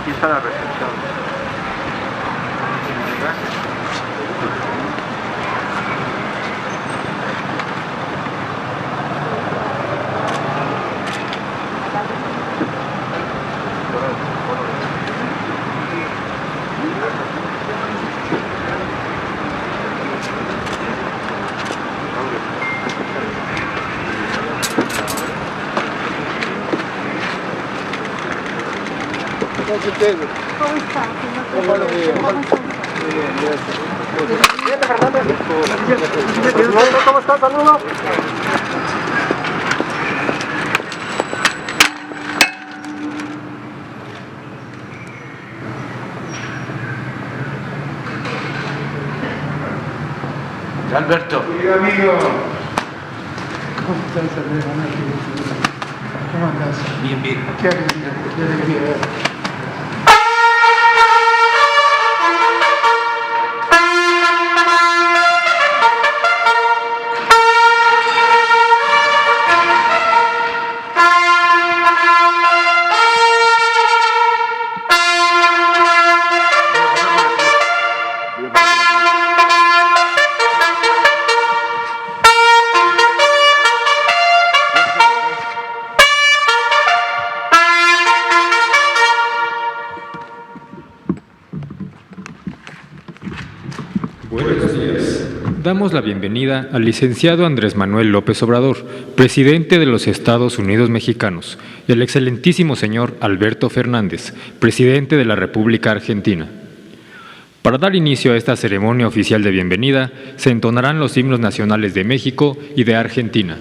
aquí está la recepción. ¿Cómo está, señor? Buenos días. ¿Cómo está? Muy bien, gracias. ¿Cómo estás? Saludos. Alberto. Querido amigo. ¿Cómo estás, Alberto? ¿Cómo andás? Bien, bien. Qué alegría verte. Buenos días. Damos la bienvenida al licenciado Andrés Manuel López Obrador, presidente de los Estados Unidos Mexicanos, y al excelentísimo señor Alberto Fernández, presidente de la República Argentina. Para dar inicio a esta ceremonia oficial de bienvenida, se entonarán los himnos nacionales de México y de Argentina.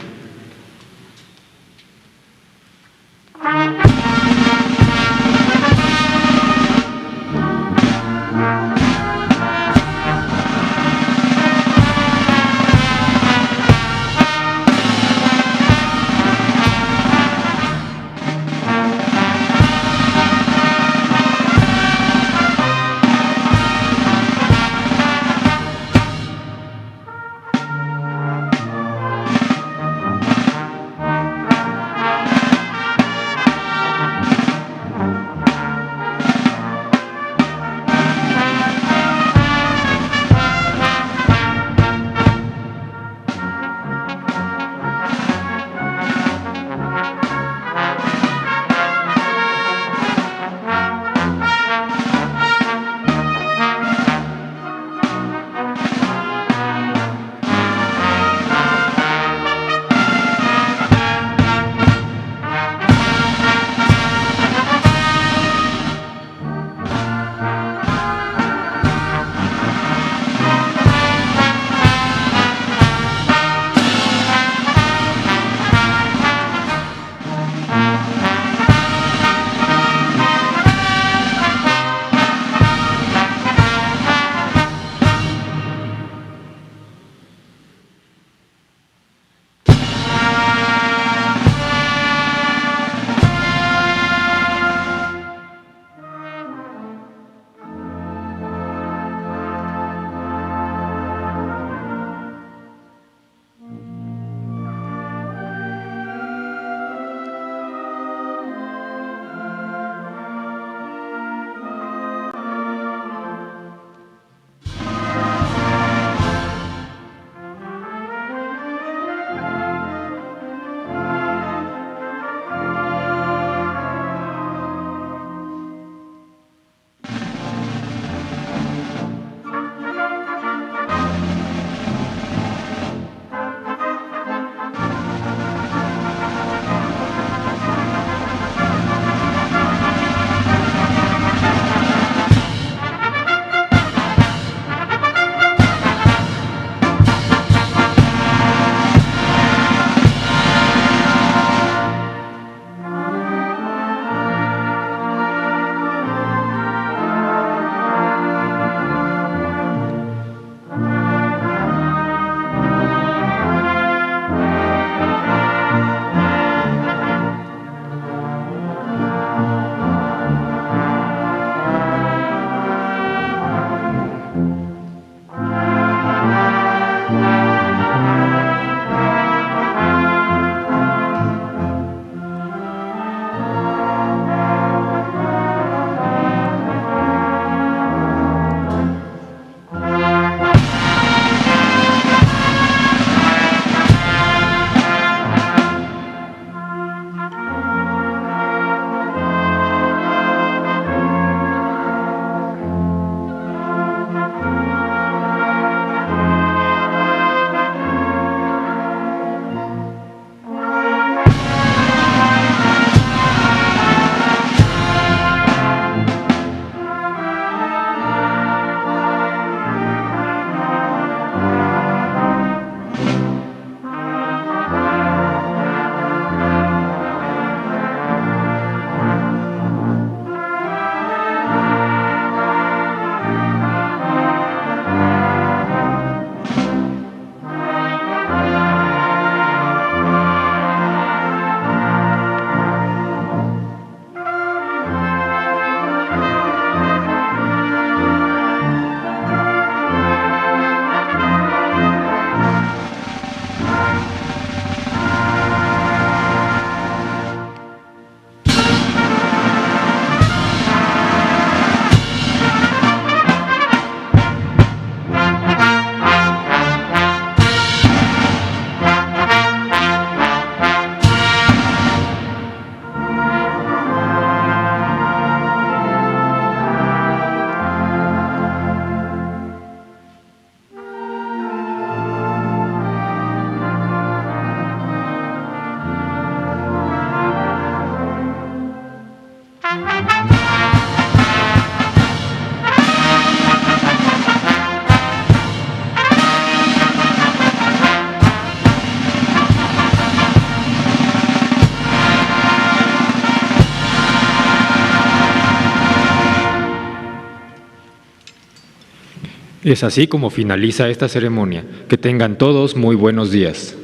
Es así como finaliza esta ceremonia. Que tengan todos muy buenos días.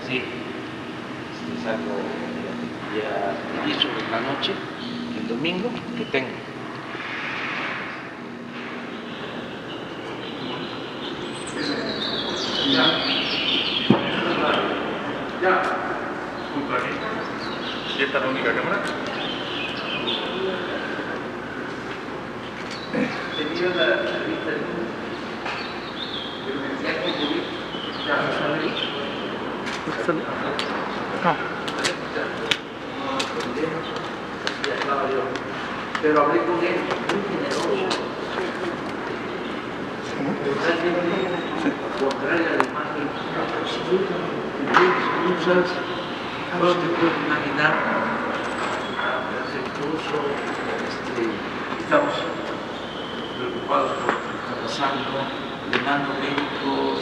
Sí, salgo ya 10 de la noche, el domingo, que tengo. Ya. Junto a mí. ¿Y esta es la única cámara? Tenía la revista de pero hablé con él, muy generoso. Contrario a la imagen, excusas, no te puedes imaginar, respetuoso, estamos preocupados por lo que está pasando, llenando médicos,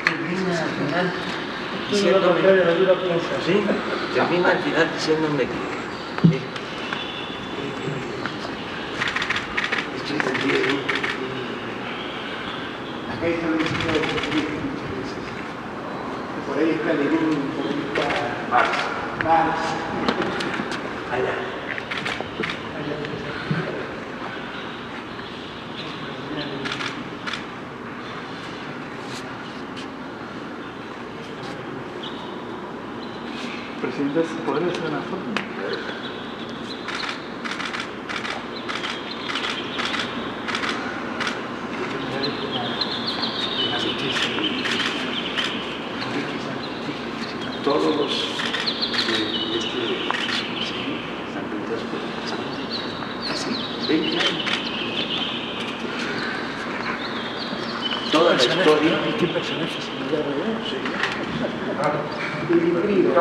termina al final diciéndome, sí, termina al final diciéndome que estoy perdido. Acá está el ministro de Justicia. Por ahí está el periodista Vars. Allá. Presidente, ¿podría hacer una foto? Todos los de este están pintados por casi 20 años. Toda la historia. ¿Qué personajes se me da el híbrido.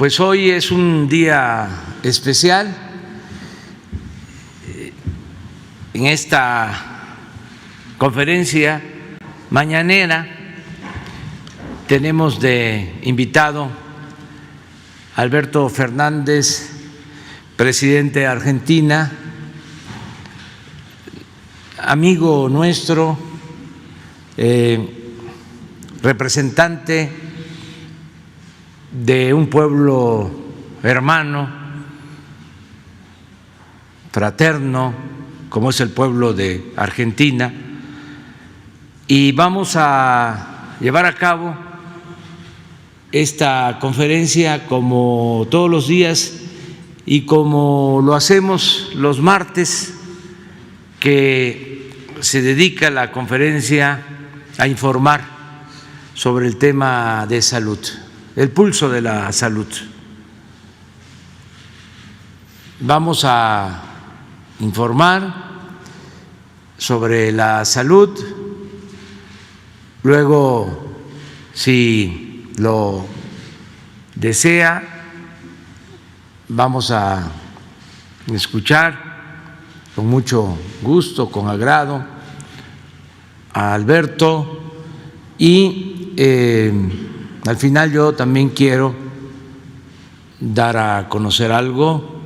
Pues hoy es un día especial en esta conferencia mañanera tenemos de invitado a Alberto Fernández, presidente de Argentina, amigo nuestro, representante de un pueblo hermano, fraterno, como es el pueblo de Argentina, y vamos a llevar a cabo esta conferencia como todos los días y como lo hacemos los martes, que se dedica la conferencia a informar sobre el tema de salud, el pulso de la salud. Vamos a informar sobre la salud, luego, si lo desea, vamos a escuchar con mucho gusto, con agrado, a Alberto, y al final yo también quiero dar a conocer algo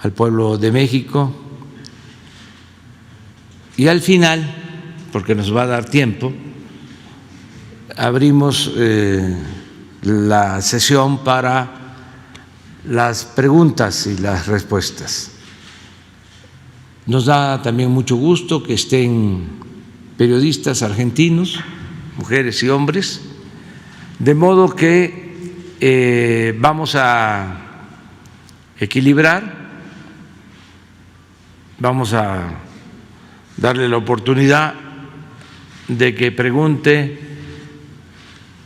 al pueblo de México, y al final, porque nos va a dar tiempo, abrimos la sesión para las preguntas y las respuestas. Nos da también mucho gusto que estén periodistas argentinos, mujeres y hombres, de modo que vamos a equilibrar, vamos a darle la oportunidad de que pregunte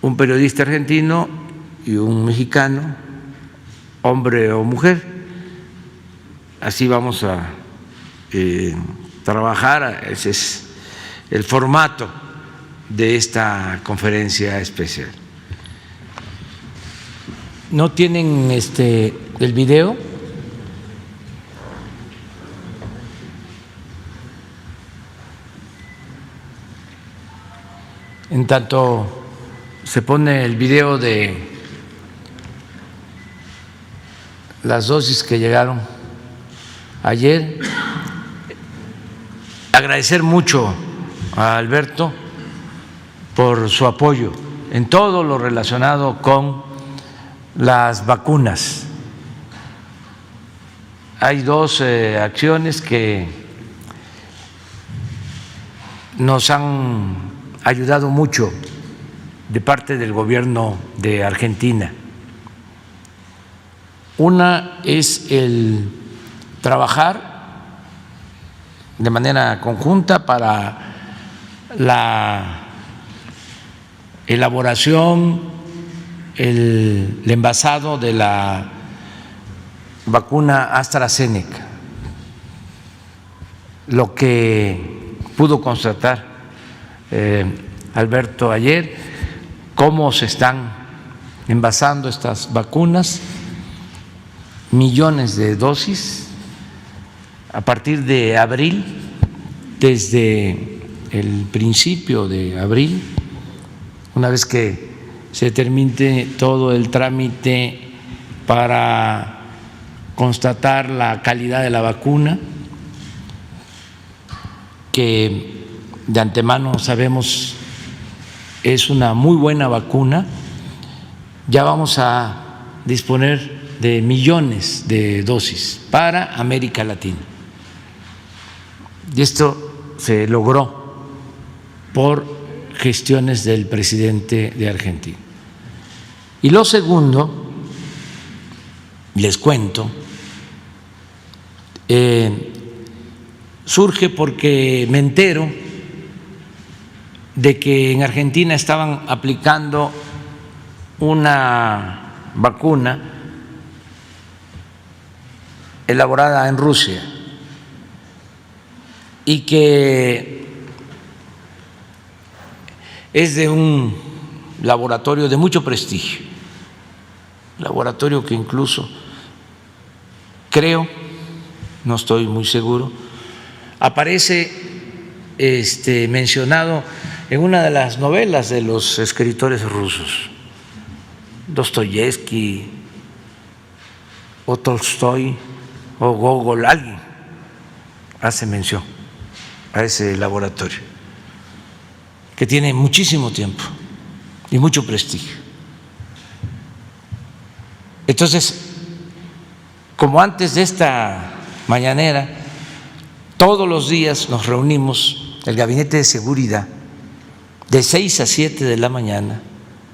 un periodista argentino y un mexicano, hombre o mujer. Así vamos a trabajar, ese es el formato de esta conferencia especial. ¿No tienen el video? En tanto se pone el video de las dosis que llegaron ayer, agradecer mucho a Alberto por su apoyo en todo lo relacionado con las vacunas. Hay dos acciones que nos han ayudado mucho de parte del gobierno de Argentina. Una es el trabajar de manera conjunta para la elaboración, el envasado de la vacuna AstraZeneca. Lo que pudo constatar Alberto ayer, cómo se están envasando estas vacunas, millones de dosis a partir de abril, desde el principio de abril, una vez que se termine todo el trámite para constatar la calidad de la vacuna, que de antemano sabemos es una muy buena vacuna, ya vamos a disponer de millones de dosis para América Latina. Y esto se logró por gestiones del presidente de Argentina. Y lo segundo, les cuento, surge porque me entero de que en Argentina estaban aplicando una vacuna elaborada en Rusia y que es de un laboratorio de mucho prestigio, laboratorio que incluso creo, no estoy muy seguro, aparece mencionado en una de las novelas de los escritores rusos, Dostoyevsky o Tolstoy o Gogol, alguien hace mención a ese laboratorio que tiene muchísimo tiempo y mucho prestigio. Entonces, como antes de esta mañanera, todos los días nos reunimos, el Gabinete de Seguridad, de 6 a 7 de la mañana,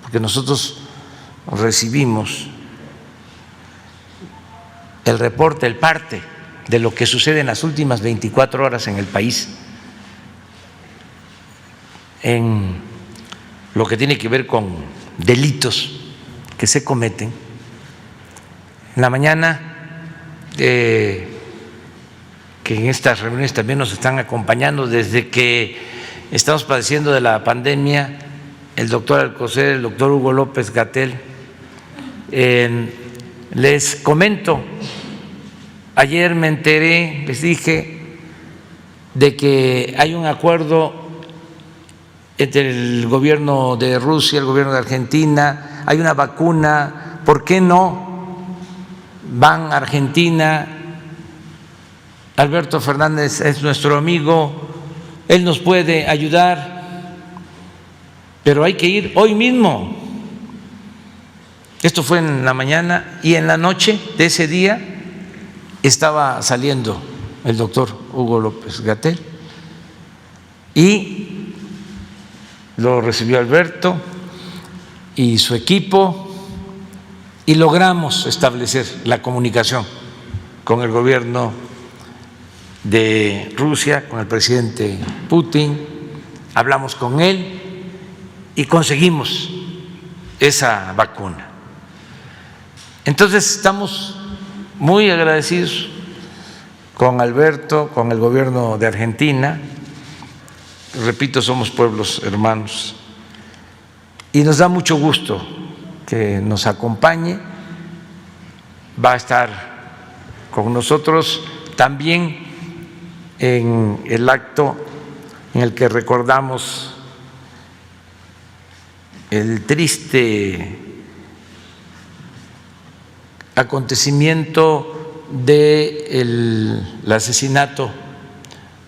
porque nosotros recibimos el reporte, el parte de lo que sucede en las últimas 24 horas en el país, en lo que tiene que ver con delitos que se cometen. En la mañana, que en estas reuniones también nos están acompañando desde que estamos padeciendo de la pandemia, el doctor Alcocer, el doctor Hugo López-Gatell. Les comento, ayer me enteré, les dije, de que hay un acuerdo entre el gobierno de Rusia, el gobierno de Argentina, hay una vacuna, ¿por qué no van a Argentina? Alberto Fernández es nuestro amigo, él nos puede ayudar, pero hay que ir hoy mismo. Esto fue en la mañana y en la noche de ese día estaba saliendo el doctor Hugo López-Gatell y lo recibió Alberto y su equipo y logramos establecer la comunicación con el gobierno de Rusia, con el presidente Putin, hablamos con él y conseguimos esa vacuna. Entonces estamos muy agradecidos con Alberto, con el gobierno de Argentina. Repito, somos pueblos hermanos y nos da mucho gusto que nos acompañe. Va a estar con nosotros también en el acto en el que recordamos el triste acontecimiento del asesinato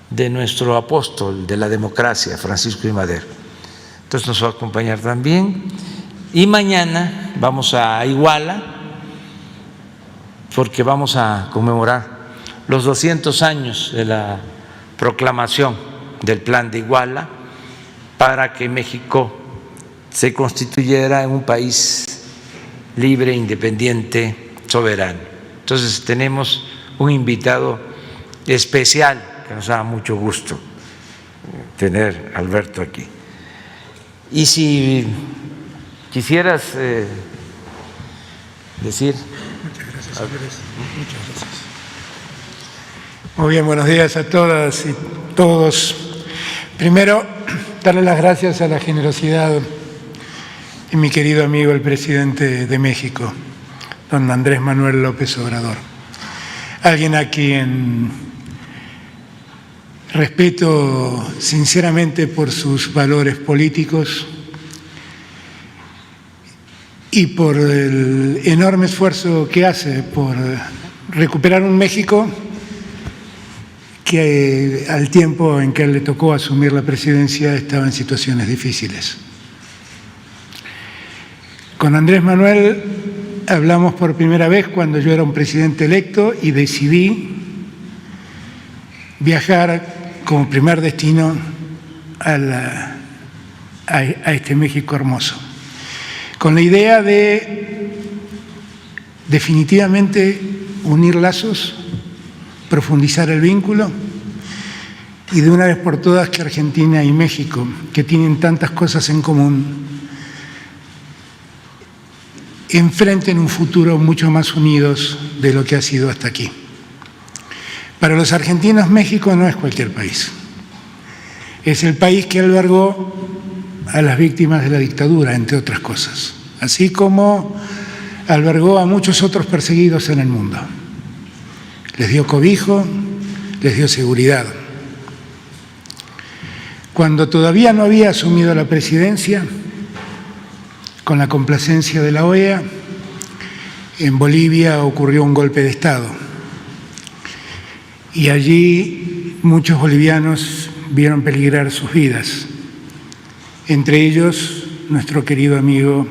de nuestro apóstol de la democracia, Francisco I. Madero. Entonces nos va a acompañar también. Y mañana vamos a Iguala porque vamos a conmemorar los 200 años de la proclamación del Plan de Iguala para que México se constituyera en un país libre, independiente, soberano. Entonces tenemos un invitado especial que nos da mucho gusto tener a Alberto aquí. Y si quisieras decir. Muchas gracias, señores. Muchas gracias. Muy bien, buenos días a todas y todos. Primero, darle las gracias a la generosidad de mi querido amigo el presidente de México, don Andrés Manuel López Obrador. Alguien a quien respeto sinceramente por sus valores políticos y por el enorme esfuerzo que hace por recuperar un México que al tiempo en que le tocó asumir la presidencia estaba en situaciones difíciles. Con Andrés Manuel hablamos por primera vez cuando yo era un presidente electo y decidí viajar como primer destino a este México hermoso, con la idea de definitivamente unir lazos, profundizar el vínculo y de una vez por todas que Argentina y México, que tienen tantas cosas en común, enfrenten un futuro mucho más unidos de lo que ha sido hasta aquí. Para los argentinos, México no es cualquier país. Es el país que albergó a las víctimas de la dictadura, entre otras cosas, así como albergó a muchos otros perseguidos en el mundo. Les dio cobijo, les dio seguridad. Cuando todavía no había asumido la presidencia, con la complacencia de la OEA, en Bolivia ocurrió un golpe de Estado. Y allí muchos bolivianos vieron peligrar sus vidas, entre ellos nuestro querido amigo,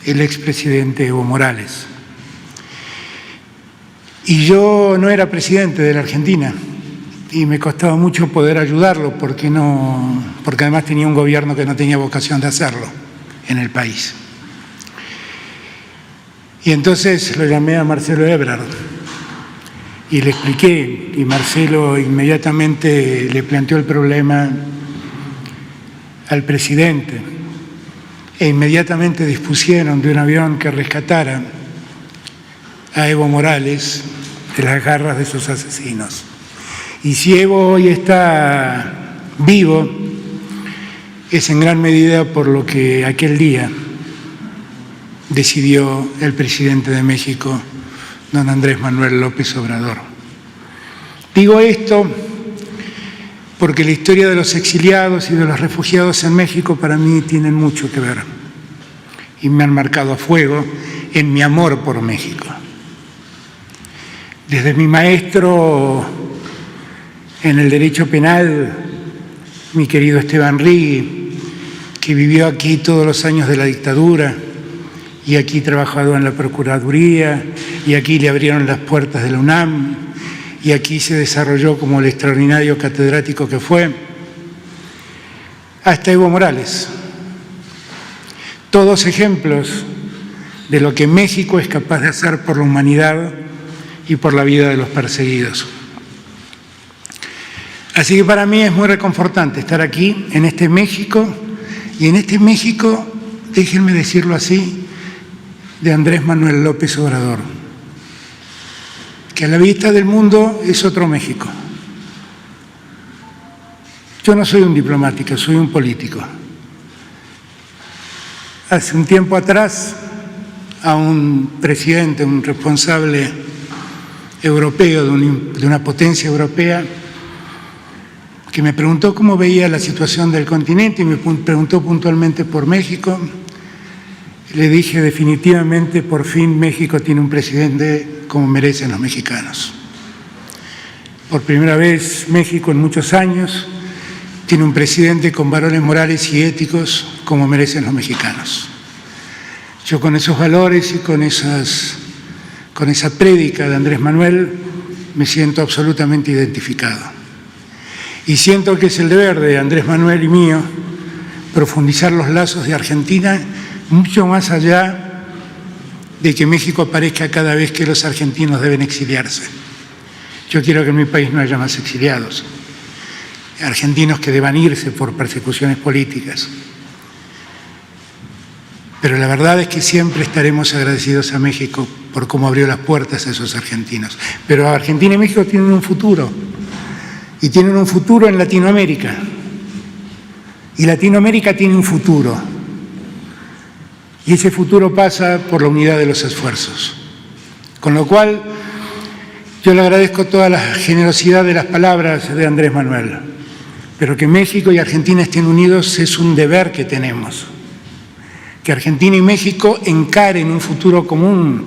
el expresidente Evo Morales. Y yo no era presidente de la Argentina y me costaba mucho poder ayudarlo porque además tenía un gobierno que no tenía vocación de hacerlo en el país. Y entonces lo llamé a Marcelo Ebrard y le expliqué, y Marcelo inmediatamente le planteó el problema al presidente e inmediatamente dispusieron de un avión que rescatara a Evo Morales de las garras de sus asesinos. Y si Evo hoy está vivo, es en gran medida por lo que aquel día decidió el presidente de México, don Andrés Manuel López Obrador. Digo esto porque la historia de los exiliados y de los refugiados en México para mí tienen mucho que ver y me han marcado a fuego en mi amor por México. Desde mi maestro en el derecho penal, mi querido Esteban Rigui, que vivió aquí todos los años de la dictadura y aquí trabajó en la Procuraduría y aquí le abrieron las puertas de la UNAM y aquí se desarrolló como el extraordinario catedrático que fue, hasta Evo Morales. Todos ejemplos de lo que México es capaz de hacer por la humanidad y por la vida de los perseguidos. Así que para mí es muy reconfortante estar aquí, en este México, y en este México, déjenme decirlo así, de Andrés Manuel López Obrador, que a la vista del mundo es otro México. Yo no soy un diplomático, soy un político. Hace un tiempo atrás, a un presidente, un responsable europeo de una potencia europea, que me preguntó cómo veía la situación del continente y me preguntó puntualmente por México. Le dije definitivamente, por fin México tiene un presidente como merecen los mexicanos. Por primera vez México en muchos años tiene un presidente con valores morales y éticos como merecen los mexicanos. Yo con esos valores y con esa prédica de Andrés Manuel me siento absolutamente identificado. Y siento que es el deber de Andrés Manuel y mío profundizar los lazos de Argentina mucho más allá de que México aparezca cada vez que los argentinos deben exiliarse. Yo quiero que en mi país no haya más exiliados, argentinos que deban irse por persecuciones políticas. Pero la verdad es que siempre estaremos agradecidos a México por cómo abrió las puertas a esos argentinos. Pero Argentina y México tienen un futuro, y tienen un futuro en Latinoamérica. Y Latinoamérica tiene un futuro. Y ese futuro pasa por la unidad de los esfuerzos. Con lo cual, yo le agradezco toda la generosidad de las palabras de Andrés Manuel. Pero que México y Argentina estén unidos es un deber que tenemos. Que Argentina y México encaren un futuro común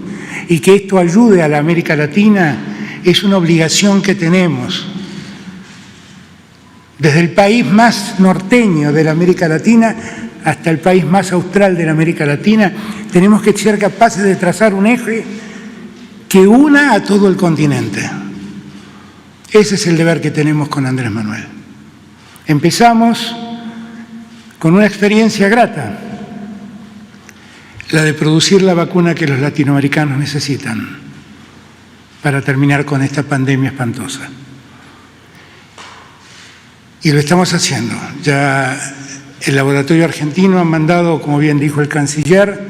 y que esto ayude a la América Latina es una obligación que tenemos. Desde el país más norteño de la América Latina hasta el país más austral de la América Latina, tenemos que ser capaces de trazar un eje que una a todo el continente. Ese es el deber que tenemos con Andrés Manuel. Empezamos con una experiencia grata, la de producir la vacuna que los latinoamericanos necesitan para terminar con esta pandemia espantosa. Y lo estamos haciendo. Ya el laboratorio argentino ha mandado, como bien dijo el canciller,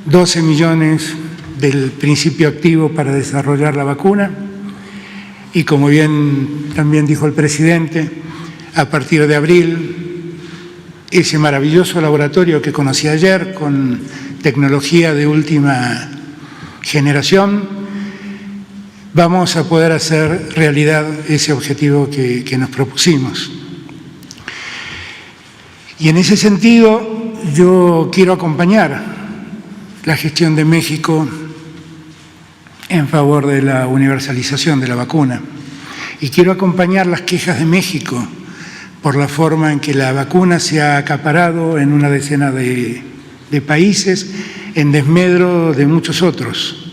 12 millones del principio activo para desarrollar la vacuna. Y como bien también dijo el presidente, a partir de abril, ese maravilloso laboratorio que conocí ayer con tecnología de última generación, vamos a poder hacer realidad ese objetivo que nos propusimos. Y en ese sentido yo quiero acompañar la gestión de México en favor de la universalización de la vacuna. Y quiero acompañar las quejas de México por la forma en que la vacuna se ha acaparado en una decena de países en desmedro de muchos otros.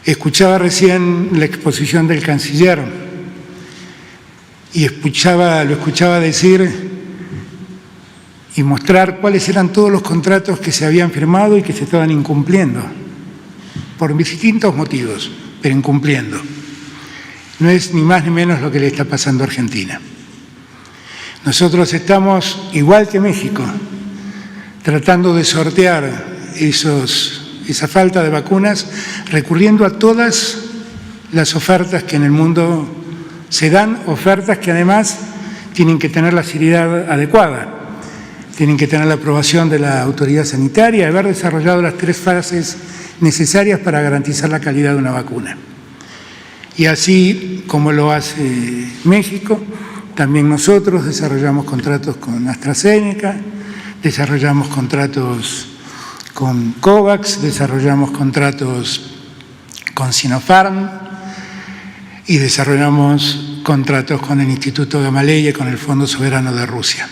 Escuchaba recién la exposición del canciller y lo escuchaba decir y mostrar cuáles eran todos los contratos que se habían firmado y que se estaban incumpliendo, por distintos motivos, pero incumpliendo. No es ni más ni menos lo que le está pasando a Argentina. Nosotros estamos, igual que México, tratando de sortear esa falta de vacunas, recurriendo a todas las ofertas que en el mundo se dan, ofertas que además tienen que tener la seriedad adecuada, tienen que tener la aprobación de la autoridad sanitaria, haber desarrollado las 3 fases necesarias para garantizar la calidad de una vacuna. Y así como lo hace México, también nosotros desarrollamos contratos con AstraZeneca, desarrollamos contratos con COVAX, desarrollamos contratos con Sinopharm y desarrollamos contratos con el Instituto Gamaleya y con el Fondo Soberano de Rusia.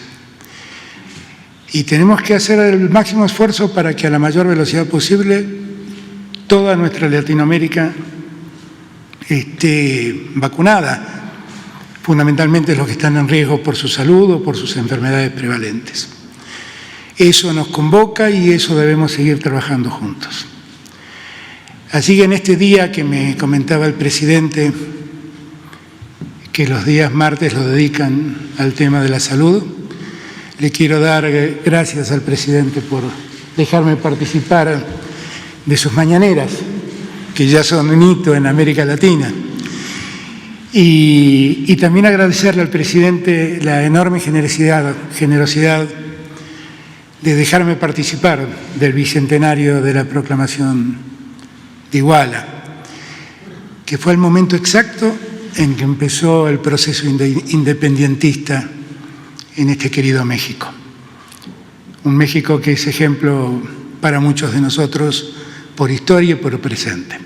Y tenemos que hacer el máximo esfuerzo para que a la mayor velocidad posible toda nuestra Latinoamérica esté vacunada, fundamentalmente los que están en riesgo por su salud o por sus enfermedades prevalentes. Eso nos convoca y eso debemos seguir trabajando juntos. Así que en este día que me comentaba el presidente, que los días martes lo dedican al tema de la salud, le quiero dar gracias al presidente por dejarme participar de sus mañaneras, que ya son un hito en América Latina. Y también agradecerle al presidente la enorme generosidad de dejarme participar del bicentenario de la proclamación de Iguala, que fue el momento exacto en que empezó el proceso independentista en este querido México. Un México que es ejemplo para muchos de nosotros por historia y por presente.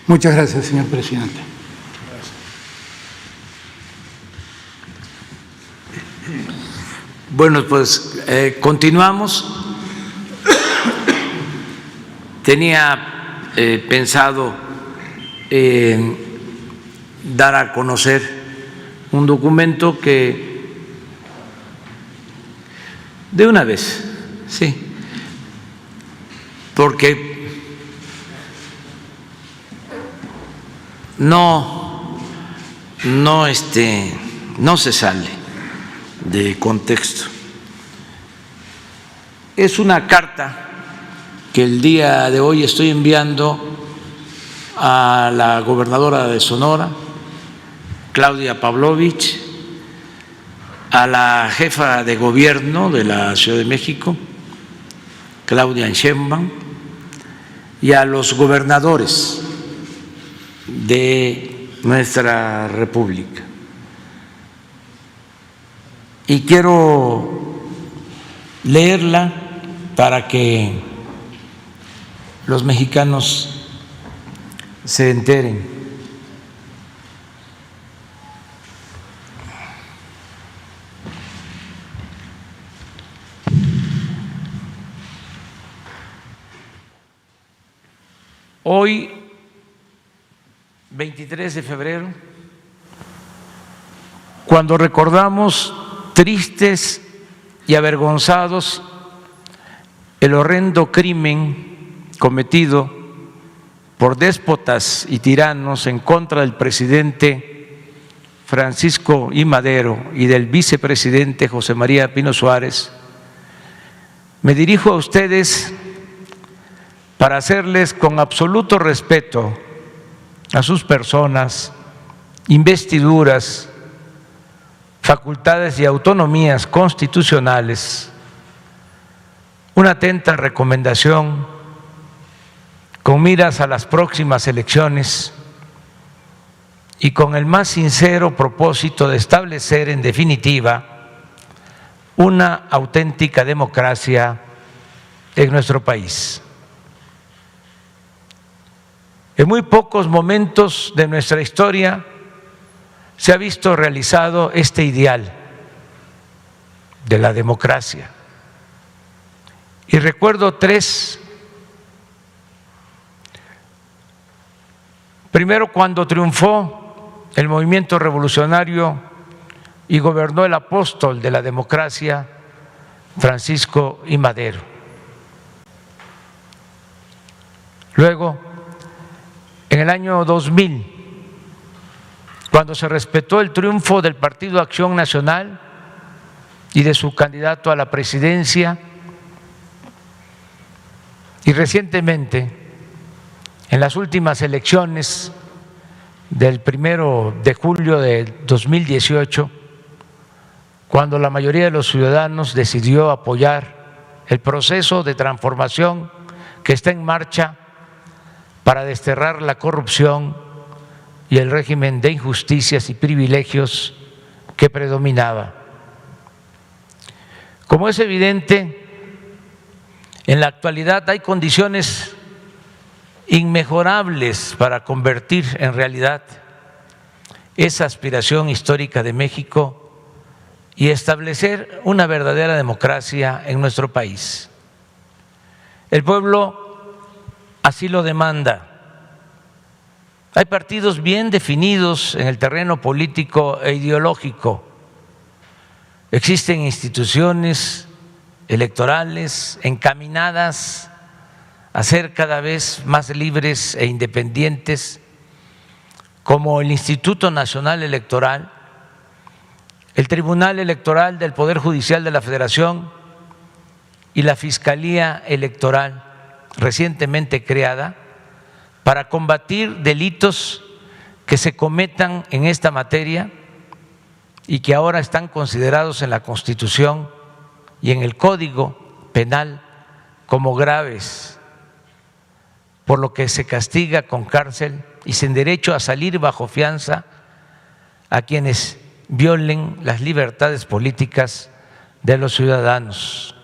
Muchas gracias, señor presidente. Bueno, pues continuamos. Tenía pensado dar a conocer un documento que de una vez, sí, porque no se sale de contexto. Es una carta que el día de hoy estoy enviando a la gobernadora de Sonora, Claudia Pavlovich, a la jefa de gobierno de la Ciudad de México, Claudia Sheinbaum, y a los gobernadores de nuestra República. Y quiero leerla para que los mexicanos se enteren. Hoy, 23 de febrero, cuando recordamos tristes y avergonzados el horrendo crimen cometido por déspotas y tiranos en contra del presidente Francisco I. Madero y del vicepresidente José María Pino Suárez, me dirijo a ustedes para hacerles con absoluto respeto a sus personas, investiduras, facultades y autonomías constitucionales, una atenta recomendación con miras a las próximas elecciones y con el más sincero propósito de establecer en definitiva una auténtica democracia en nuestro país. En muy pocos momentos de nuestra historia se ha visto realizado este ideal de la democracia. Y recuerdo tres. Primero, cuando triunfó el movimiento revolucionario y gobernó el apóstol de la democracia, Francisco I. Madero. Luego, en el año 2000, cuando se respetó el triunfo del Partido Acción Nacional y de su candidato a la presidencia, y recientemente, en las últimas elecciones del 1 de julio de 2018, cuando la mayoría de los ciudadanos decidió apoyar el proceso de transformación que está en marcha para desterrar la corrupción y el régimen de injusticias y privilegios que predominaba. Como es evidente, en la actualidad hay condiciones inmejorables para convertir en realidad esa aspiración histórica de México y establecer una verdadera democracia en nuestro país. El pueblo así lo demanda. Hay partidos bien definidos en el terreno político e ideológico. Existen instituciones electorales encaminadas a ser cada vez más libres e independientes, como el Instituto Nacional Electoral, el Tribunal Electoral del Poder Judicial de la Federación y la Fiscalía Electoral recientemente creada para combatir delitos que se cometan en esta materia y que ahora están considerados en la Constitución y en el Código Penal como graves, por lo que se castiga con cárcel y sin derecho a salir bajo fianza a quienes violen las libertades políticas de los ciudadanos.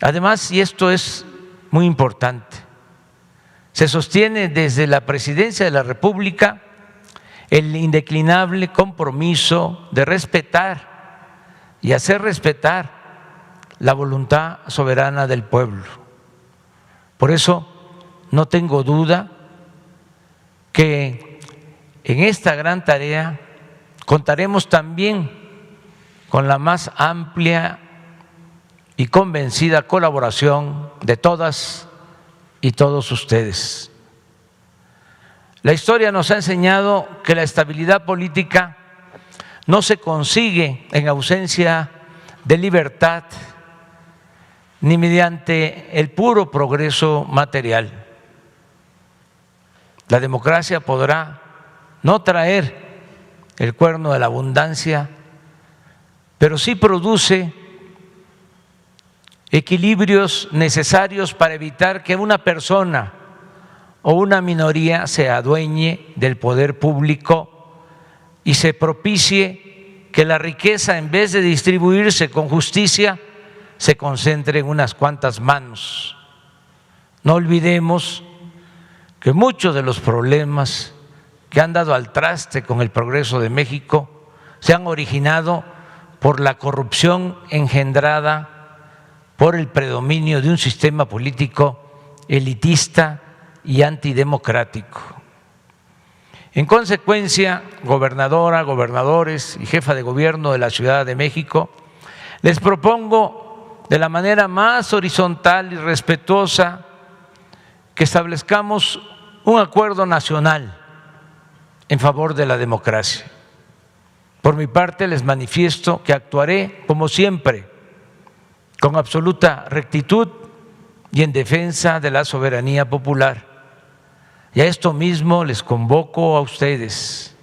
Además, y esto es muy importante, se sostiene desde la Presidencia de la República el indeclinable compromiso de respetar y hacer respetar la voluntad soberana del pueblo. Por eso no tengo duda que en esta gran tarea contaremos también con la más amplia y convencida colaboración de todas y todos ustedes. La historia nos ha enseñado que la estabilidad política no se consigue en ausencia de libertad ni mediante el puro progreso material. La democracia podrá no traer el cuerno de la abundancia, pero sí produce equilibrios necesarios para evitar que una persona o una minoría se adueñe del poder público y se propicie que la riqueza, en vez de distribuirse con justicia, se concentre en unas cuantas manos. No olvidemos que muchos de los problemas que han dado al traste con el progreso de México se han originado por la corrupción engendrada por el predominio de un sistema político elitista y antidemocrático. En consecuencia, gobernadora, gobernadores y jefa de gobierno de la Ciudad de México, les propongo de la manera más horizontal y respetuosa que establezcamos un acuerdo nacional en favor de la democracia. Por mi parte, les manifiesto que actuaré, como siempre, con absoluta rectitud y en defensa de la soberanía popular. Y a esto mismo les convoco a ustedes.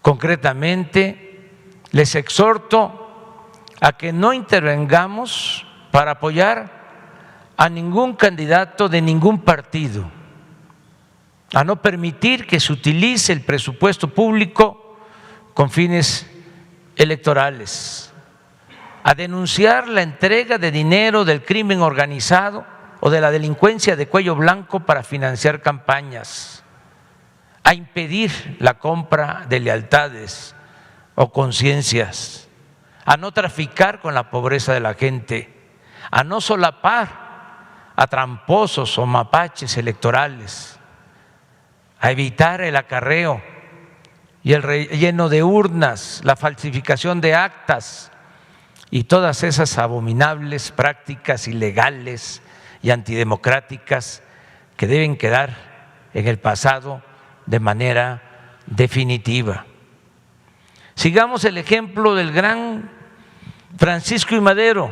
Concretamente, les exhorto a que no intervengamos para apoyar a ningún candidato de ningún partido, a no permitir que se utilice el presupuesto público con fines electorales, a denunciar la entrega de dinero del crimen organizado o de la delincuencia de cuello blanco para financiar campañas, a impedir la compra de lealtades o conciencias, a no traficar con la pobreza de la gente, a no solapar a tramposos o mapaches electorales, a evitar el acarreo y el relleno de urnas, la falsificación de actas y todas esas abominables prácticas ilegales y antidemocráticas que deben quedar en el pasado de manera definitiva. Sigamos el ejemplo del gran Francisco I. Madero,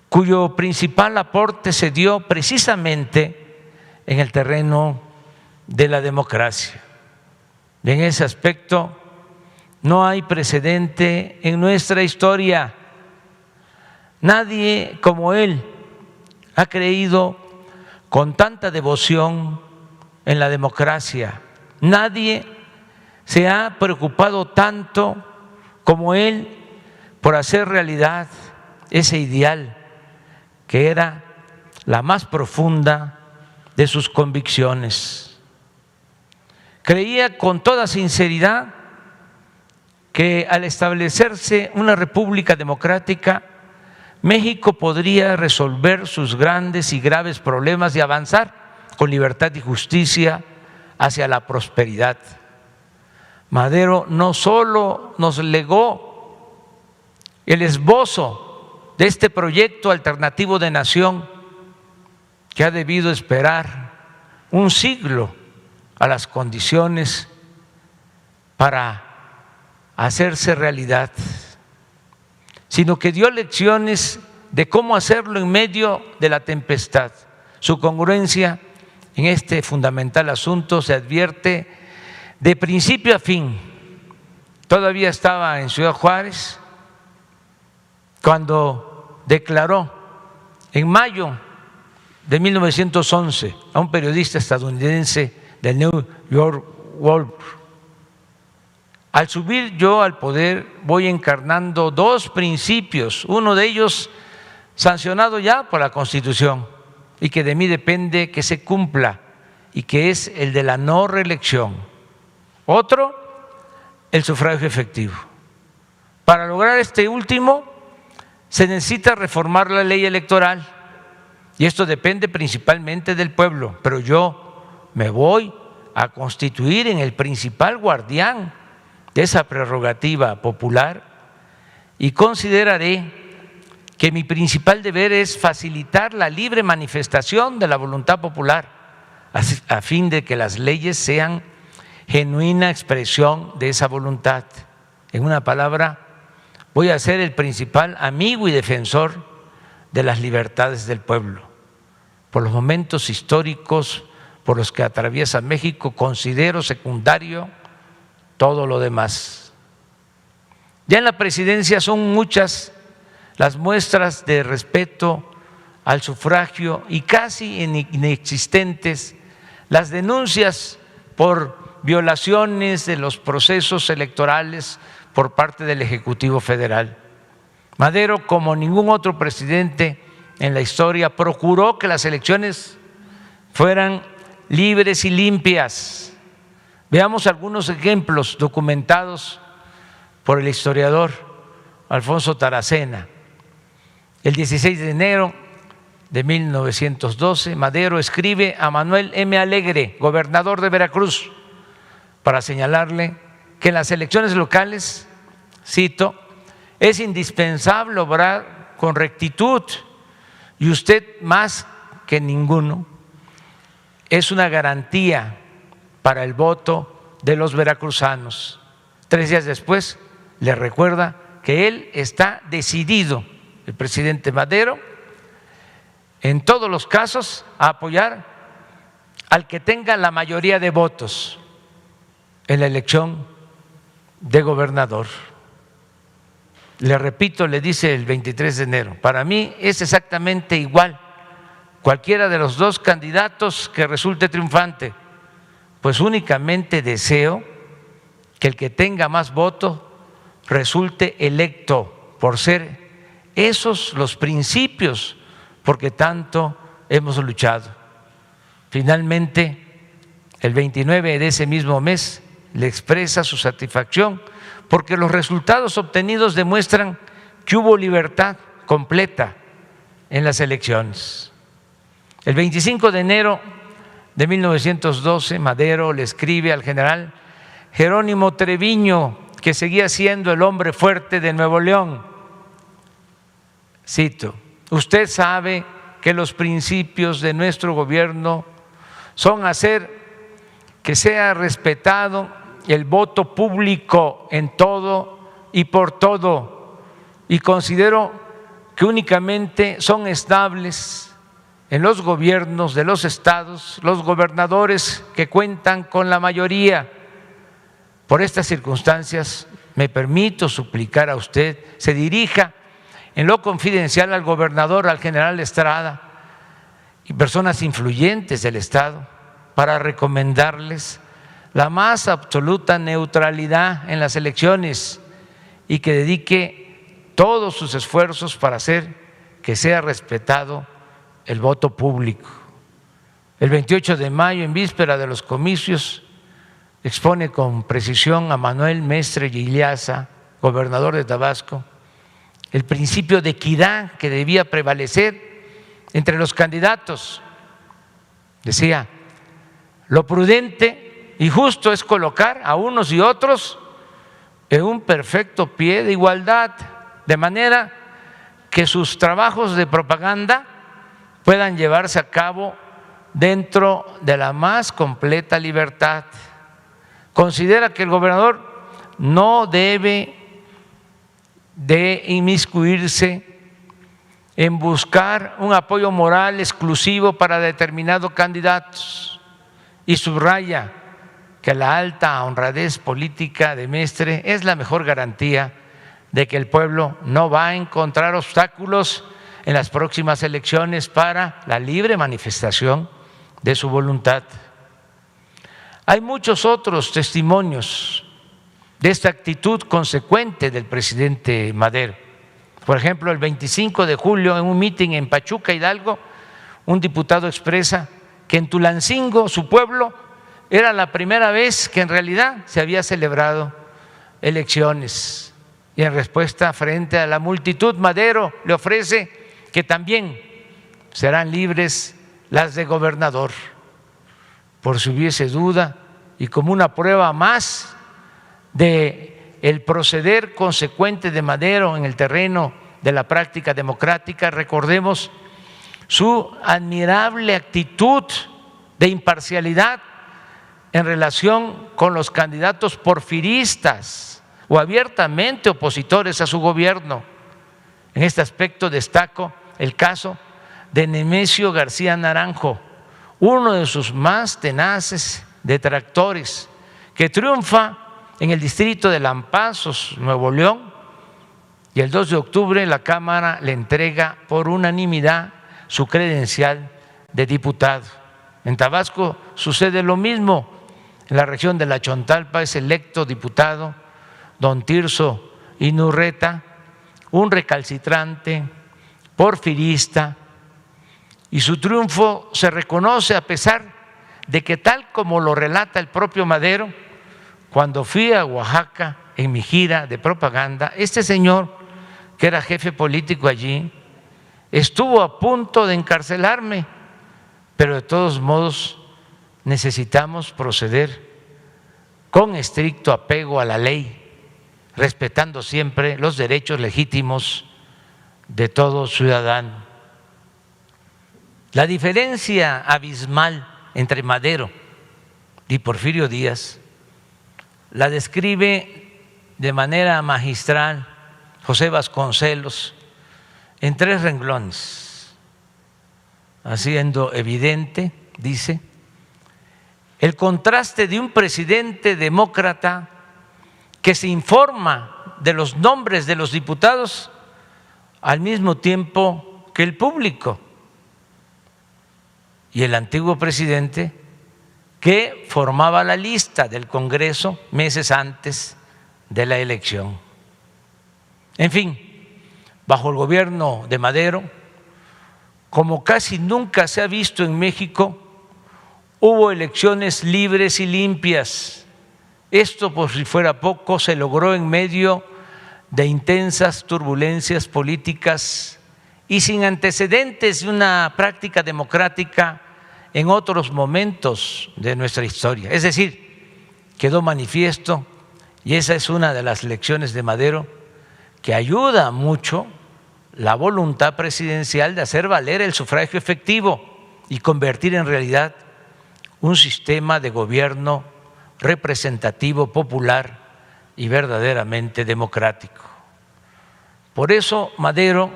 cuyo principal aporte se dio precisamente en el terreno de la democracia. Y en ese aspecto no hay precedente en nuestra historia. Nadie como él ha creído con tanta devoción en la democracia. Nadie se ha preocupado tanto como él por hacer realidad ese ideal que era la más profunda de sus convicciones. Creía con toda sinceridad que al establecerse una república democrática, México podría resolver sus grandes y graves problemas y avanzar con libertad y justicia hacia la prosperidad. Madero no solo nos legó el esbozo de este proyecto alternativo de nación que ha debido esperar un siglo a las condiciones para hacerse realidad, sino que dio lecciones de cómo hacerlo en medio de la tempestad. Su congruencia en este fundamental asunto se advierte de principio a fin. Todavía estaba en Ciudad Juárez cuando declaró en mayo de 1911 a un periodista estadounidense del New York World: al subir yo al poder voy encarnando dos principios, uno de ellos sancionado ya por la Constitución y que de mí depende que se cumpla, y que es el de la no reelección. Otro, el sufragio efectivo. Para lograr este último se necesita reformar la ley electoral y esto depende principalmente del pueblo, pero yo me voy a constituir en el principal guardián de esa prerrogativa popular y consideraré que mi principal deber es facilitar la libre manifestación de la voluntad popular a fin de que las leyes sean genuina expresión de esa voluntad. En una palabra, voy a ser el principal amigo y defensor de las libertades del pueblo. Por los momentos históricos por los que atraviesa México, considero secundario todo lo demás. Ya en la presidencia son muchas las muestras de respeto al sufragio y casi inexistentes las denuncias por violaciones de los procesos electorales por parte del Ejecutivo Federal. Madero, como ningún otro presidente en la historia, procuró que las elecciones fueran libres y limpias. Veamos algunos ejemplos documentados por el historiador Alfonso Taracena. El 16 de enero de 1912, Madero escribe a Manuel M. Alegre, gobernador de Veracruz, para señalarle que en las elecciones locales, cito, es indispensable obrar con rectitud y usted más que ninguno es una garantía para el voto de los veracruzanos. 3 días después le recuerda que él está decidido, el presidente Madero, en todos los casos a apoyar al que tenga la mayoría de votos en la elección de gobernador. Le repito, le dice el 23 de enero, para mí es exactamente igual cualquiera de los dos candidatos que resulte triunfante, pues únicamente deseo que el que tenga más votos resulte electo por ser esos los principios porque tanto hemos luchado. Finalmente, el 29 de ese mismo mes le expresa su satisfacción porque los resultados obtenidos demuestran que hubo libertad completa en las elecciones. El 25 de enero de 1912, Madero le escribe al general Jerónimo Treviño, que seguía siendo el hombre fuerte de Nuevo León. Cito: usted sabe que los principios de nuestro gobierno son hacer que sea respetado el voto público en todo y por todo, y considero que únicamente son estables en los gobiernos de los estados los gobernadores que cuentan con la mayoría. Por estas circunstancias, me permito suplicar a usted se dirija en lo confidencial al gobernador, al general Estrada y personas influyentes del estado para recomendarles la más absoluta neutralidad en las elecciones y que dedique todos sus esfuerzos para hacer que sea respetado el voto público. El 28 de mayo, en víspera de los comicios, expone con precisión a Manuel Mestre Illaza, gobernador de Tabasco, el principio de equidad que debía prevalecer entre los candidatos. Decía: lo prudente y justo es colocar a unos y otros en un perfecto pie de igualdad, de manera que sus trabajos de propaganda puedan llevarse a cabo dentro de la más completa libertad. Considera que el gobernador no debe de inmiscuirse en buscar un apoyo moral exclusivo para determinados candidatos y subraya que la alta honradez política de Mestre es la mejor garantía de que el pueblo no va a encontrar obstáculos en las próximas elecciones para la libre manifestación de su voluntad. Hay muchos otros testimonios de esta actitud consecuente del presidente Madero. Por ejemplo, el 25 de julio, en un mitin en Pachuca, Hidalgo, un diputado expresa que en Tulancingo, su pueblo, era la primera vez que en realidad se había celebrado elecciones. Y en respuesta frente a la multitud, Madero le ofrece que también serán libres las de gobernador. Por si hubiese duda y como una prueba más de el proceder consecuente de Madero en el terreno de la práctica democrática, recordemos su admirable actitud de imparcialidad en relación con los candidatos porfiristas o abiertamente opositores a su gobierno. En este aspecto destaco el caso de Nemesio García Naranjo, uno de sus más tenaces detractores, que triunfa en el distrito de Lampazos, Nuevo León, y el 2 de octubre la Cámara le entrega por unanimidad su credencial de diputado. En Tabasco sucede lo mismo. En la región de la Chontalpa es electo diputado don Tirso Inurreta, un recalcitrante, porfirista, y su triunfo se reconoce a pesar de que, tal como lo relata el propio Madero, cuando fui a Oaxaca en mi gira de propaganda, este señor, que era jefe político allí, estuvo a punto de encarcelarme, pero de todos modos necesitamos proceder con estricto apego a la ley, respetando siempre los derechos legítimos de todo ciudadano. La diferencia abismal entre Madero y Porfirio Díaz la describe de manera magistral José Vasconcelos en 3 renglones, haciendo evidente, dice, el contraste de un presidente demócrata que se informa de los nombres de los diputados al mismo tiempo que el público, y el antiguo presidente que formaba la lista del Congreso meses antes de la elección. En fin, bajo el gobierno de Madero, como casi nunca se ha visto en México, hubo elecciones libres y limpias. Esto, por si fuera poco, se logró en medio de intensas turbulencias políticas y sin antecedentes de una práctica democrática en otros momentos de nuestra historia. Es decir, quedó manifiesto, y esa es una de las lecciones de Madero, que ayuda mucho la voluntad presidencial de hacer valer el sufragio efectivo y convertir en realidad un sistema de gobierno representativo, popular y verdaderamente democrático. Por eso Madero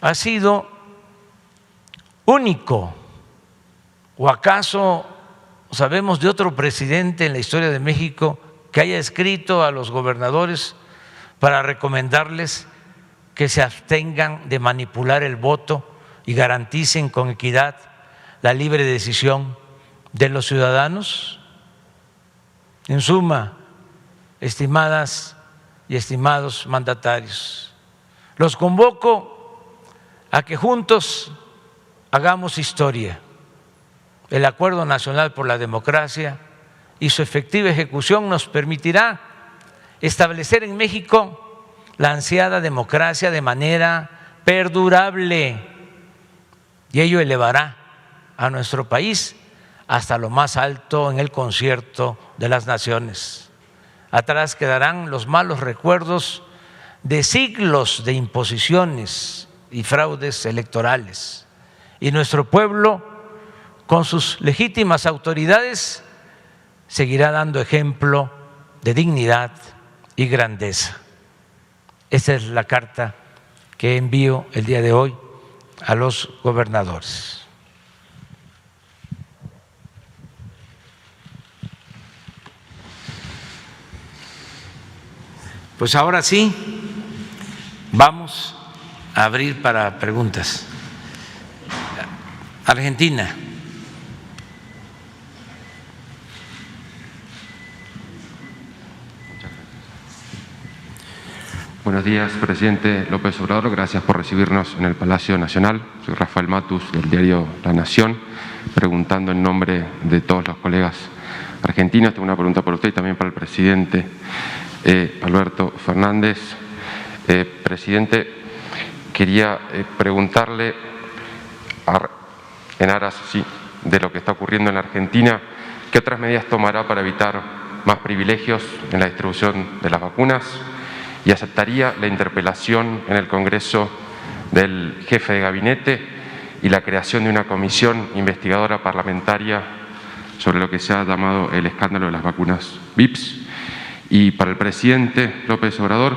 ha sido único. ¿O acaso sabemos de otro presidente en la historia de México que haya escrito a los gobernadores para recomendarles que se abstengan de manipular el voto y garanticen con equidad la libre decisión de los ciudadanos? En suma, estimadas y estimados mandatarios, los convoco a que juntos hagamos historia. El Acuerdo Nacional por la Democracia y su efectiva ejecución nos permitirá establecer en México la ansiada democracia de manera perdurable, y ello elevará a nuestro país hasta lo más alto en el concierto de las naciones. Atrás quedarán los malos recuerdos de siglos de imposiciones y fraudes electorales, y nuestro pueblo, con sus legítimas autoridades, seguirá dando ejemplo de dignidad y grandeza. Esta es la carta que envío el día de hoy a los gobernadores. Pues ahora sí, vamos a abrir para preguntas. Argentina. Buenos días, presidente López Obrador. Gracias por recibirnos en el Palacio Nacional. Soy Rafael Matus, del diario La Nación, preguntando en nombre de todos los colegas argentinos. Tengo una pregunta para usted y también para el presidente Alberto Fernández. Presidente, quería preguntarle, en aras de lo que está ocurriendo en la Argentina, ¿qué otras medidas tomará para evitar más privilegios en la distribución de las vacunas? ¿Y aceptaría la interpelación en el Congreso del jefe de gabinete y la creación de una comisión investigadora parlamentaria sobre lo que se ha llamado el escándalo de las vacunas VIPS? Y para el presidente López Obrador,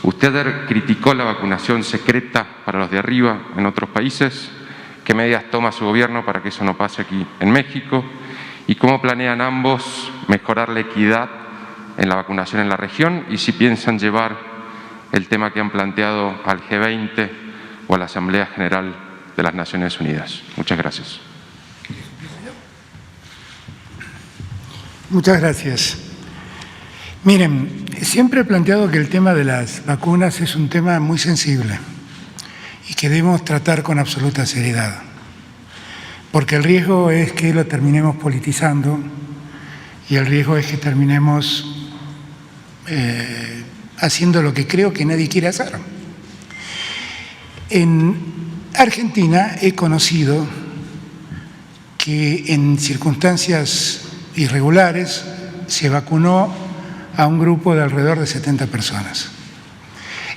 usted ayer criticó la vacunación secreta para los de arriba en otros países. ¿Qué medidas toma su gobierno para que eso no pase aquí en México? ¿Y cómo planean ambos mejorar la equidad en la vacunación en la región? Y si piensan llevar el tema que han planteado al G20 o a la Asamblea General de las Naciones Unidas. Muchas gracias. Muchas gracias. Miren, siempre he planteado que el tema de las vacunas es un tema muy sensible y que debemos tratar con absoluta seriedad, porque el riesgo es que lo terminemos politizando y el riesgo es que terminemos haciendo lo que creo que nadie quiere hacer. En Argentina he conocido que en circunstancias irregulares se vacunó a un grupo de alrededor de 70 personas.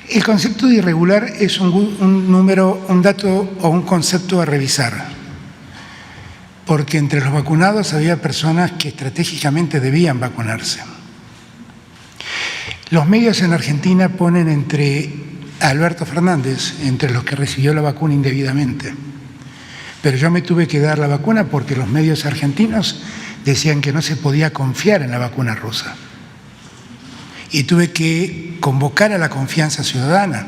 El concepto de irregular es un número, un dato o un concepto a revisar, porque entre los vacunados había personas que estratégicamente debían vacunarse. Los medios en Argentina ponen entre Alberto Fernández, entre los que recibió la vacuna indebidamente, pero yo me tuve que dar la vacuna porque los medios argentinos decían que no se podía confiar en la vacuna rusa. Y tuve que convocar a la confianza ciudadana.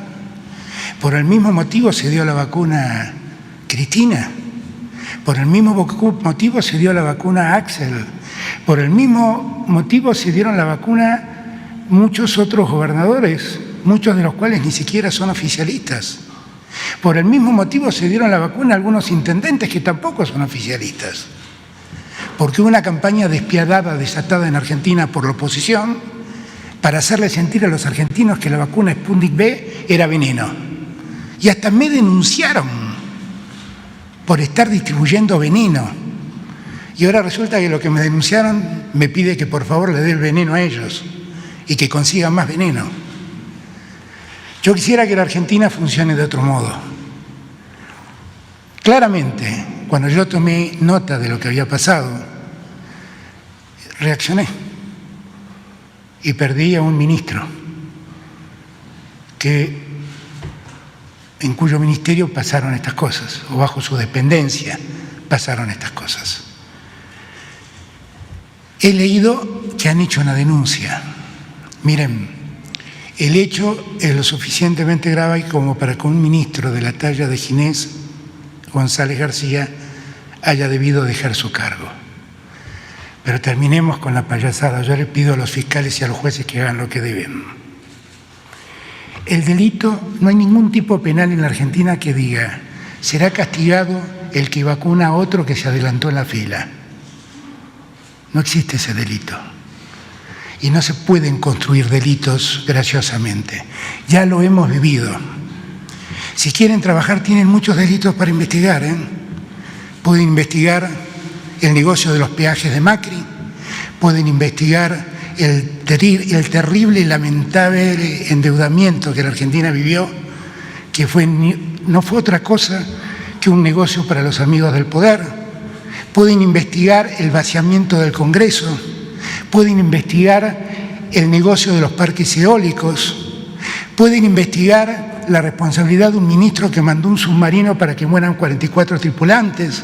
Por el mismo motivo se dio la vacuna Cristina, por el mismo motivo se dio la vacuna Axel, por el mismo motivo se dieron la vacuna muchos otros gobernadores muchos de los cuales ni siquiera son oficialistas. Por el mismo motivo se dieron la vacuna a algunos intendentes que tampoco son oficialistas. Porque hubo una campaña despiadada, desatada en Argentina por la oposición, para hacerle sentir a los argentinos que la vacuna Sputnik V era veneno. Y hasta me denunciaron por estar distribuyendo veneno. Y ahora resulta que lo que me denunciaron me pide que por favor le dé el veneno a ellos y que consigan más veneno. Yo quisiera que la Argentina funcione de otro modo. Claramente, cuando yo tomé nota de lo que había pasado, reaccioné y perdí a un ministro en cuyo ministerio pasaron estas cosas, o bajo su dependencia pasaron estas cosas. He leído que han hecho una denuncia. Miren, el hecho es lo suficientemente grave como para que un ministro de la talla de Ginés González García haya debido dejar su cargo. Pero terminemos con la payasada. Yo le pido a los fiscales y a los jueces que hagan lo que deben. El delito, no hay ningún tipo penal en la Argentina que diga será castigado el que vacuna a otro que se adelantó en la fila. No existe ese delito. Y no se pueden construir delitos graciosamente. Ya lo hemos vivido. Si quieren trabajar, tienen muchos delitos para investigar, ¿eh? Pueden investigar el negocio de los peajes de Macri, pueden investigar el terrible y lamentable endeudamiento que la Argentina vivió, que no fue otra cosa que un negocio para los amigos del poder. Pueden investigar el vaciamiento del Congreso, pueden investigar el negocio de los parques eólicos, pueden investigar la responsabilidad de un ministro que mandó un submarino para que mueran 44 tripulantes.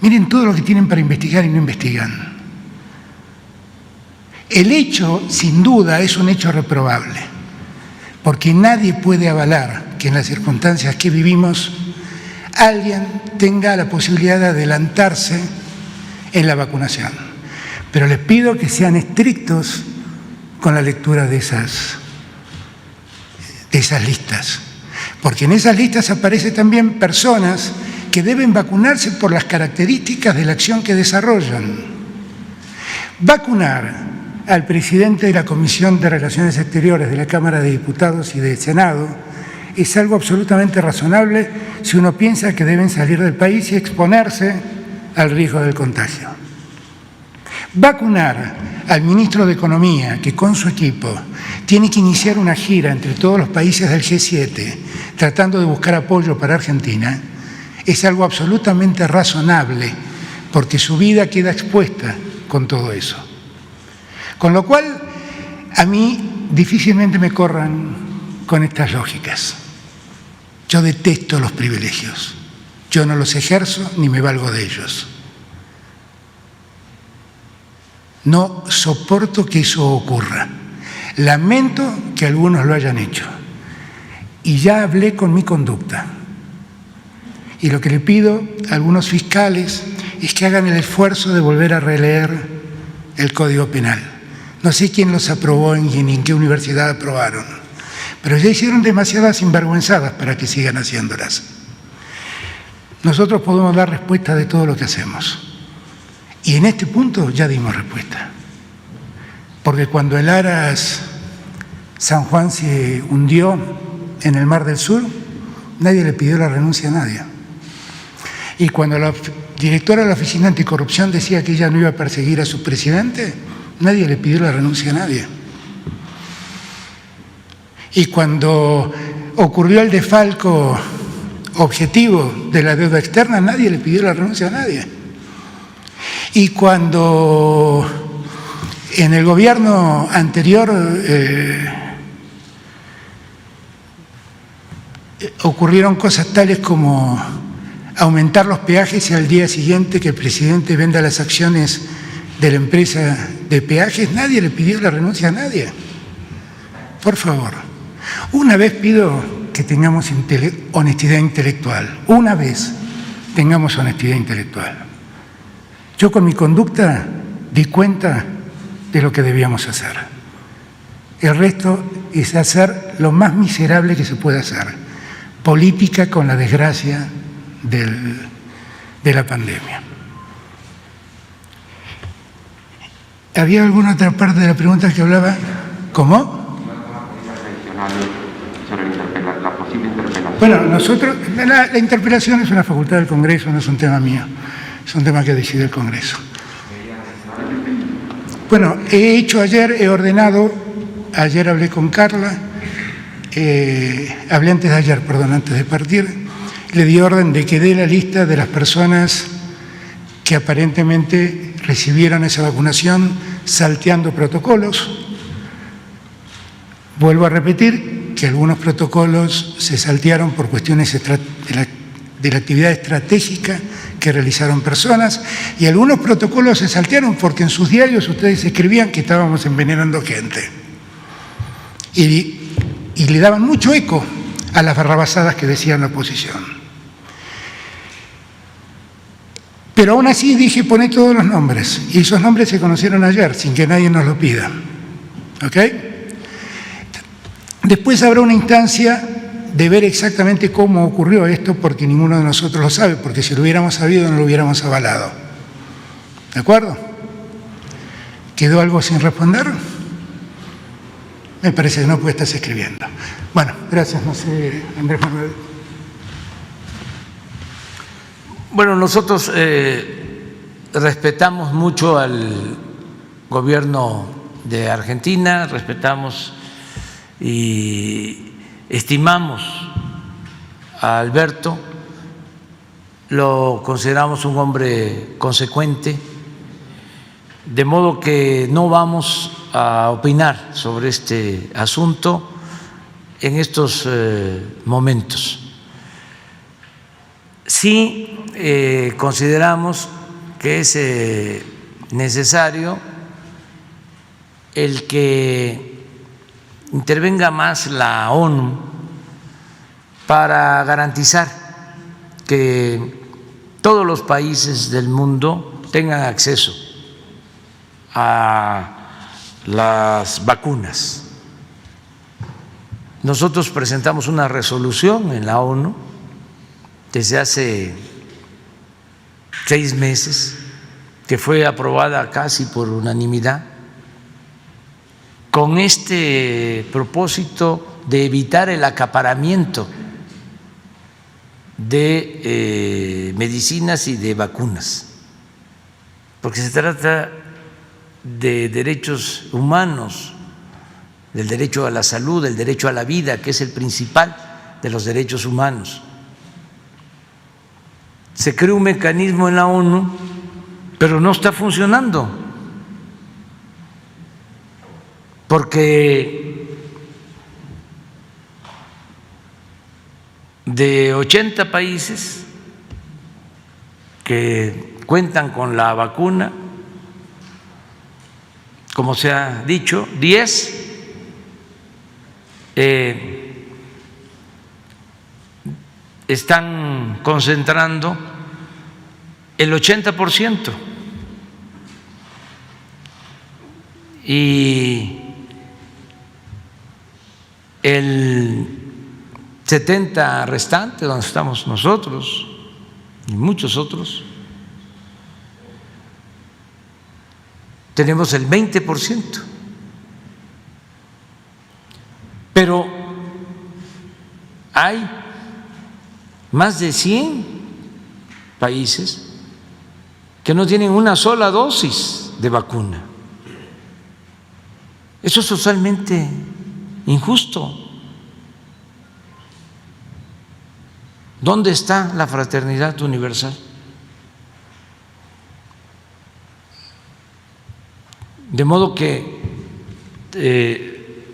Miren todo lo que tienen para investigar y no investigan. El hecho, sin duda, es un hecho reprobable, porque nadie puede avalar que en las circunstancias que vivimos alguien tenga la posibilidad de adelantarse en la vacunación. Pero les pido que sean estrictos con la lectura de esas listas, porque en esas listas aparecen también personas que deben vacunarse por las características de la acción que desarrollan. Vacunar al presidente de la Comisión de Relaciones Exteriores de la Cámara de Diputados y del Senado es algo absolutamente razonable si uno piensa que deben salir del país y exponerse al riesgo del contagio. Vacunar al ministro de Economía, que con su equipo tiene que iniciar una gira entre todos los países del G7 tratando de buscar apoyo para Argentina, es algo absolutamente razonable porque su vida queda expuesta con todo eso. Con lo cual, a mí difícilmente me corran con estas lógicas. Yo detesto los privilegios. Yo no los ejerzo ni me valgo de ellos. No soporto que eso ocurra. Lamento que algunos lo hayan hecho. Y ya hablé con mi conducta. Y lo que le pido a algunos fiscales es que hagan el esfuerzo de volver a releer el Código Penal. No sé quién los aprobó y en qué universidad aprobaron, pero ya hicieron demasiadas sinvergüenzadas para que sigan haciéndolas. Nosotros podemos dar respuesta de todo lo que hacemos. Y en este punto ya dimos respuesta. Porque cuando el Aras San Juan se hundió en el Mar del Sur, nadie le pidió la renuncia a nadie. Y cuando la directora de la Oficina Anticorrupción decía que ella no iba a perseguir a su presidente, nadie le pidió la renuncia a nadie. Y cuando ocurrió el desfalco objetivo de la deuda externa, nadie le pidió la renuncia a nadie. Y cuando en el gobierno anterior ocurrieron cosas tales como aumentar los peajes y al día siguiente que el presidente venda las acciones de la empresa de peajes, nadie le pidió la renuncia a nadie. Por favor, una vez pido que tengamos honestidad intelectual, una vez tengamos honestidad intelectual. Yo con mi conducta di cuenta de lo que debíamos hacer. El resto es hacer lo más miserable que se puede hacer, política con la desgracia de la pandemia. ¿Había alguna otra parte de la pregunta que hablaba? ¿Cómo? La posible interpelación. Bueno, nosotros, la interpelación es una facultad del Congreso, no es un tema mío, es un tema que decide el Congreso. Bueno, he ordenado, ayer hablé con Carla, hablé antes de ayer, perdón, antes de partir, le di orden de que dé la lista de las personas que aparentemente recibieron esa vacunación salteando protocolos. Vuelvo a repetir que algunos protocolos se saltearon por cuestiones de la actividad estratégica que realizaron personas, y algunos protocolos se saltearon porque en sus diarios ustedes escribían que estábamos envenenando gente. Y le daban mucho eco a las barrabasadas que decían la oposición. Pero aún así dije, poné todos los nombres, y esos nombres se conocieron ayer, sin que nadie nos lo pida. ¿Ok? Después habrá una instancia de ver exactamente cómo ocurrió esto, porque ninguno de nosotros lo sabe, porque si lo hubiéramos sabido no lo hubiéramos avalado. ¿De acuerdo? ¿Quedó algo sin responder? Me parece que no, porque estás escribiendo. Bueno, gracias, no sé, Andrés Manuel. Bueno, nosotros respetamos mucho al gobierno de Argentina, respetamos y estimamos a Alberto, lo consideramos un hombre consecuente, de modo que no vamos a opinar sobre este asunto en estos momentos. Sí consideramos que es necesario el que intervenga más la ONU para garantizar que todos los países del mundo tengan acceso a las vacunas. Nosotros presentamos una resolución en la ONU desde hace 6 meses, que fue aprobada casi por unanimidad, con este propósito de evitar el acaparamiento de medicinas y de vacunas, porque se trata de derechos humanos, del derecho a la salud, del derecho a la vida, que es el principal de los derechos humanos. Se creó un mecanismo en la ONU, pero no está funcionando, porque de 80 países que cuentan con la vacuna, como se ha dicho, 10 están concentrando el 80% y el 70% restante, donde estamos nosotros y muchos otros, tenemos el 20%. Pero hay más de 100 países que no tienen una sola dosis de vacuna. Eso es totalmente injusto. ¿Dónde está la fraternidad universal? De modo que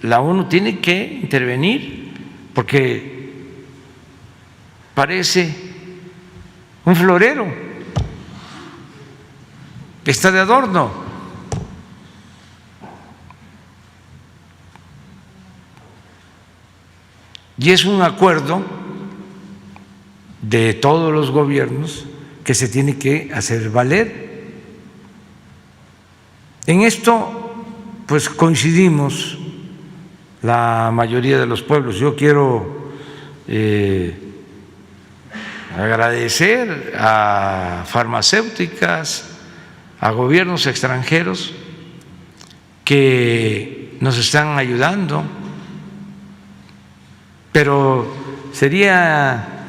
la ONU tiene que intervenir, porque parece un florero, está de adorno. Y es un acuerdo de todos los gobiernos que se tiene que hacer valer. En esto, pues coincidimos la mayoría de los pueblos. Yo quiero agradecer a farmacéuticas, a gobiernos extranjeros que nos están ayudando, pero sería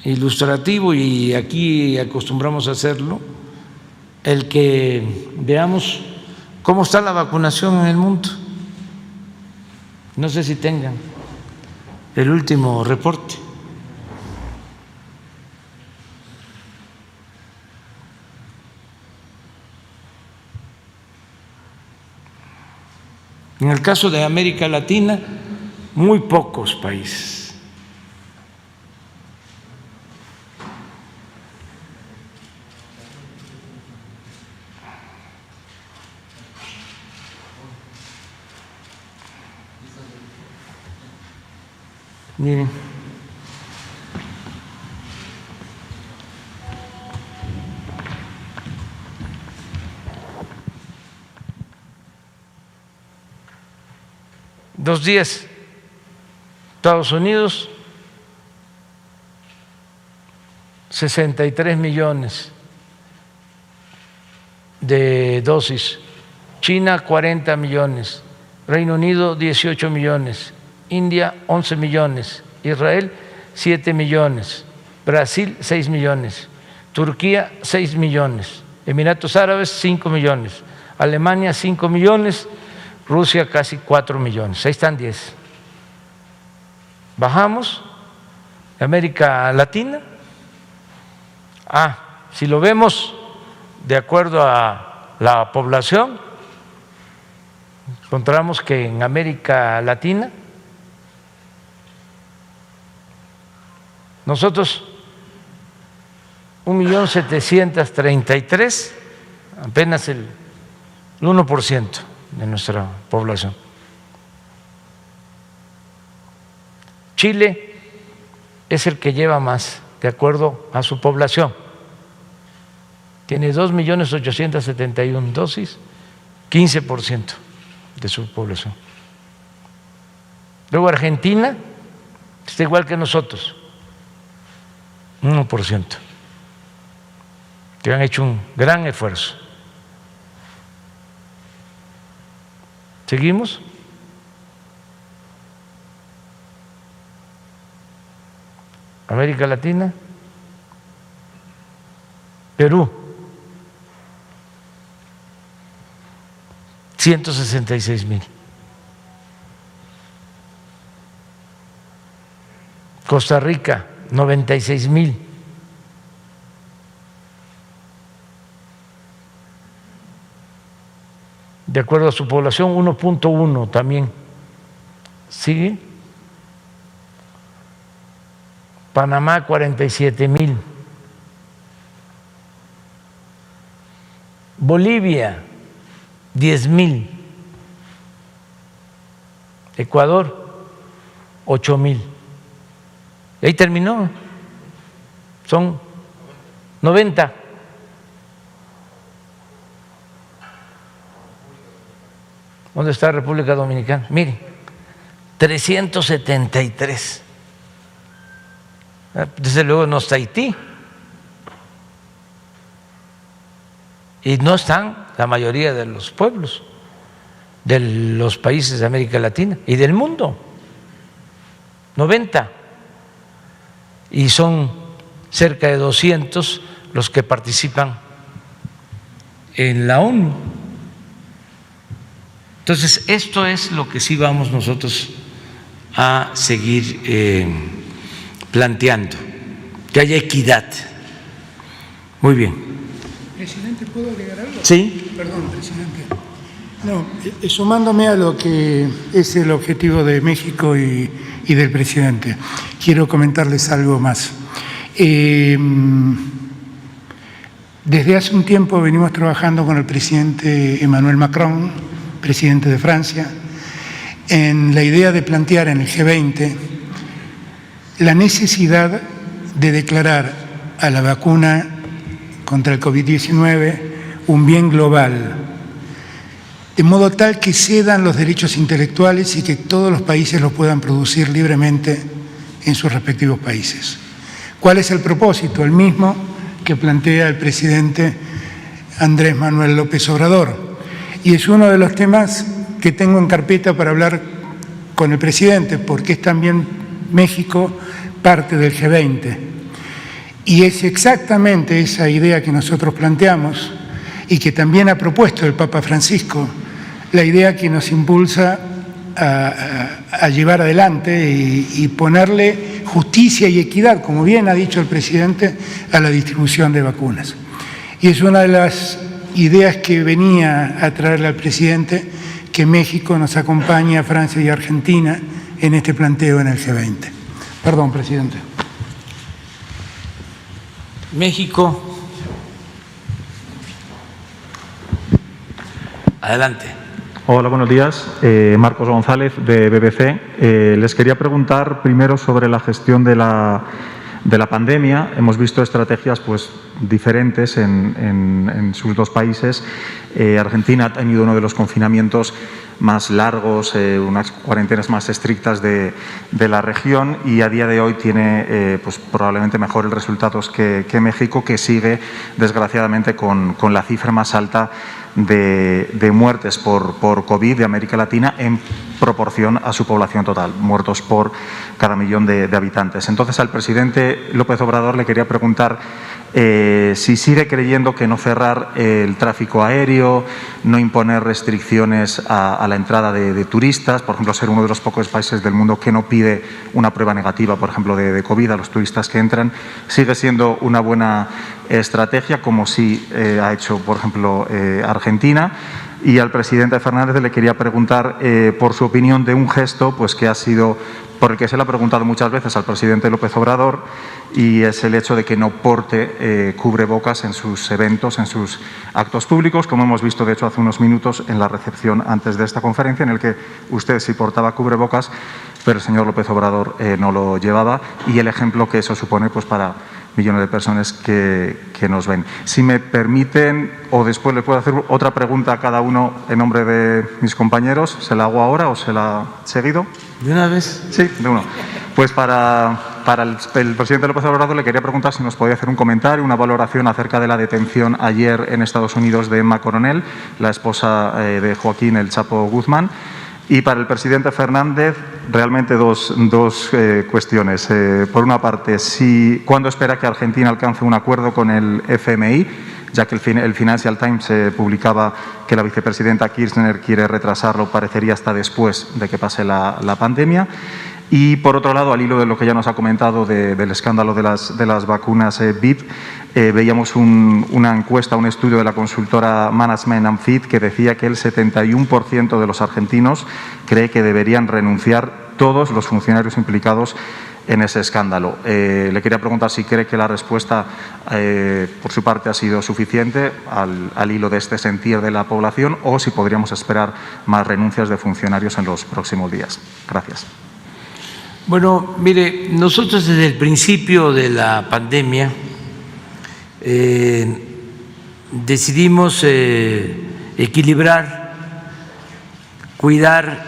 ilustrativo, y aquí acostumbramos a hacerlo, el que veamos cómo está la vacunación en el mundo. No sé si tengan el último reporte. En el caso de América Latina, muy pocos países. Miren, dos días, Estados Unidos, 63 millones de dosis, China 40 millones, Reino Unido 18 millones, India 11 millones, Israel 7 millones, Brasil 6 millones, Turquía 6 millones, Emiratos Árabes 5 millones, Alemania 5 millones, Rusia casi 4 millones, ahí están 10. Bajamos, América Latina, si lo vemos de acuerdo a la población, encontramos que en América Latina nosotros 1.733.000, apenas el 1% de nuestra población. Chile es el que lleva más, de acuerdo a su población. Tiene 2.871.000 dosis, 15% de su población. Luego Argentina está igual que nosotros, 1%, que han hecho un gran esfuerzo. ¿Seguimos? América Latina, Perú, 166.000. Costa Rica, 96.000. De acuerdo a su población, 1.1 también. ¿Sigue? Panamá, 47.000. Bolivia, 10.000. Ecuador, 8.000. Y ahí terminó. Son 90. ¿Dónde está República Dominicana? Miren, 373. Desde luego no está Haití. Y no están la mayoría de los pueblos de los países de América Latina y del mundo. 90. Y son cerca de 200 los que participan en la ONU. Entonces, esto es lo que sí vamos nosotros a seguir planteando, que haya equidad. Muy bien. Presidente, ¿puedo agregar algo? Sí. Perdón, presidente. No, sumándome a lo que es el objetivo de México y del presidente, quiero comentarles algo más. Desde hace un tiempo venimos trabajando con el presidente Emmanuel Macron, presidente de Francia, en la idea de plantear en el G20 la necesidad de declarar a la vacuna contra el COVID-19 un bien global de modo tal que cedan los derechos intelectuales y que todos los países los puedan producir libremente en sus respectivos países. ¿Cuál es el propósito? El mismo que plantea el presidente Andrés Manuel López Obrador. Y es uno de los temas que tengo en carpeta para hablar con el presidente, porque es también México parte del G20. Y es exactamente esa idea que nosotros planteamos y que también ha propuesto el Papa Francisco, la idea que nos impulsa a llevar adelante y ponerle justicia y equidad, como bien ha dicho el presidente, a la distribución de vacunas. Y es una de las ideas que venía a traerle al presidente, que México nos acompañe a Francia y Argentina en este planteo en el G20. Perdón, presidente. México. Adelante. Hola, buenos días. Marcos González, de BBC. Les quería preguntar primero sobre la gestión de la pandemia. Hemos visto estrategias diferentes en sus dos países. Argentina ha tenido uno de los confinamientos más largos, unas cuarentenas más estrictas de la región, y a día de hoy tiene probablemente mejores resultados que México, que sigue desgraciadamente con la cifra más alta de muertes por COVID de América Latina en proporción a su población total, muertos por cada millón de habitantes. Entonces, al presidente López Obrador le quería preguntar si sigue creyendo que no cerrar el tráfico aéreo, no imponer restricciones a la entrada de turistas, por ejemplo, ser uno de los pocos países del mundo que no pide una prueba negativa, por ejemplo, de COVID a los turistas que entran, sigue siendo una buena estrategia, como sí ha hecho, por ejemplo, Argentina. Y al presidente Fernández le quería preguntar por su opinión de un gesto que ha sido, por el que se le ha preguntado muchas veces al presidente López Obrador, y es el hecho de que no porte cubrebocas en sus eventos, en sus actos públicos, como hemos visto, de hecho, hace unos minutos en la recepción antes de esta conferencia, en el que usted sí portaba cubrebocas, pero el señor López Obrador no lo llevaba, y el ejemplo que eso supone para millones de personas que nos ven. Si me permiten, o después le puedo hacer otra pregunta a cada uno en nombre de mis compañeros, ¿se la hago ahora o se la seguido? ¿De una vez? Sí, de uno. Pues para el presidente López Obrador le quería preguntar si nos podía hacer un comentario, una valoración acerca de la detención ayer en Estados Unidos de Emma Coronel, la esposa de Joaquín El Chapo Guzmán. Y para el presidente Fernández, realmente dos cuestiones. Por una parte, ¿cuándo espera que Argentina alcance un acuerdo con el FMI? Ya que el Financial Times publicaba que la vicepresidenta Kirchner quiere retrasarlo, parecería hasta después de que pase la pandemia. Y, por otro lado, al hilo de lo que ya nos ha comentado del escándalo de las vacunas VIP, veíamos una encuesta, un estudio de la consultora Management and Fit, que decía que el 71% de los argentinos cree que deberían renunciar todos los funcionarios implicados en ese escándalo. Le quería preguntar si cree que la respuesta por su parte ha sido suficiente al hilo de este sentir de la población, o si podríamos esperar más renuncias de funcionarios en los próximos días. Gracias. Bueno, mire, nosotros desde el principio de la pandemia decidimos equilibrar, cuidar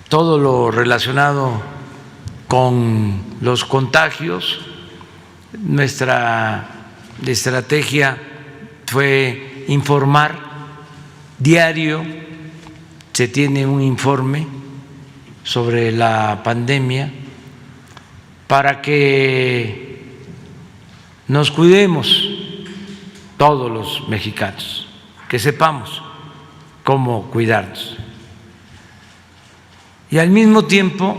todo lo relacionado con los contagios. Nuestra estrategia fue informar diario, se tiene un informe sobre la pandemia para que nos cuidemos todos los mexicanos, que sepamos cómo cuidarnos y al mismo tiempo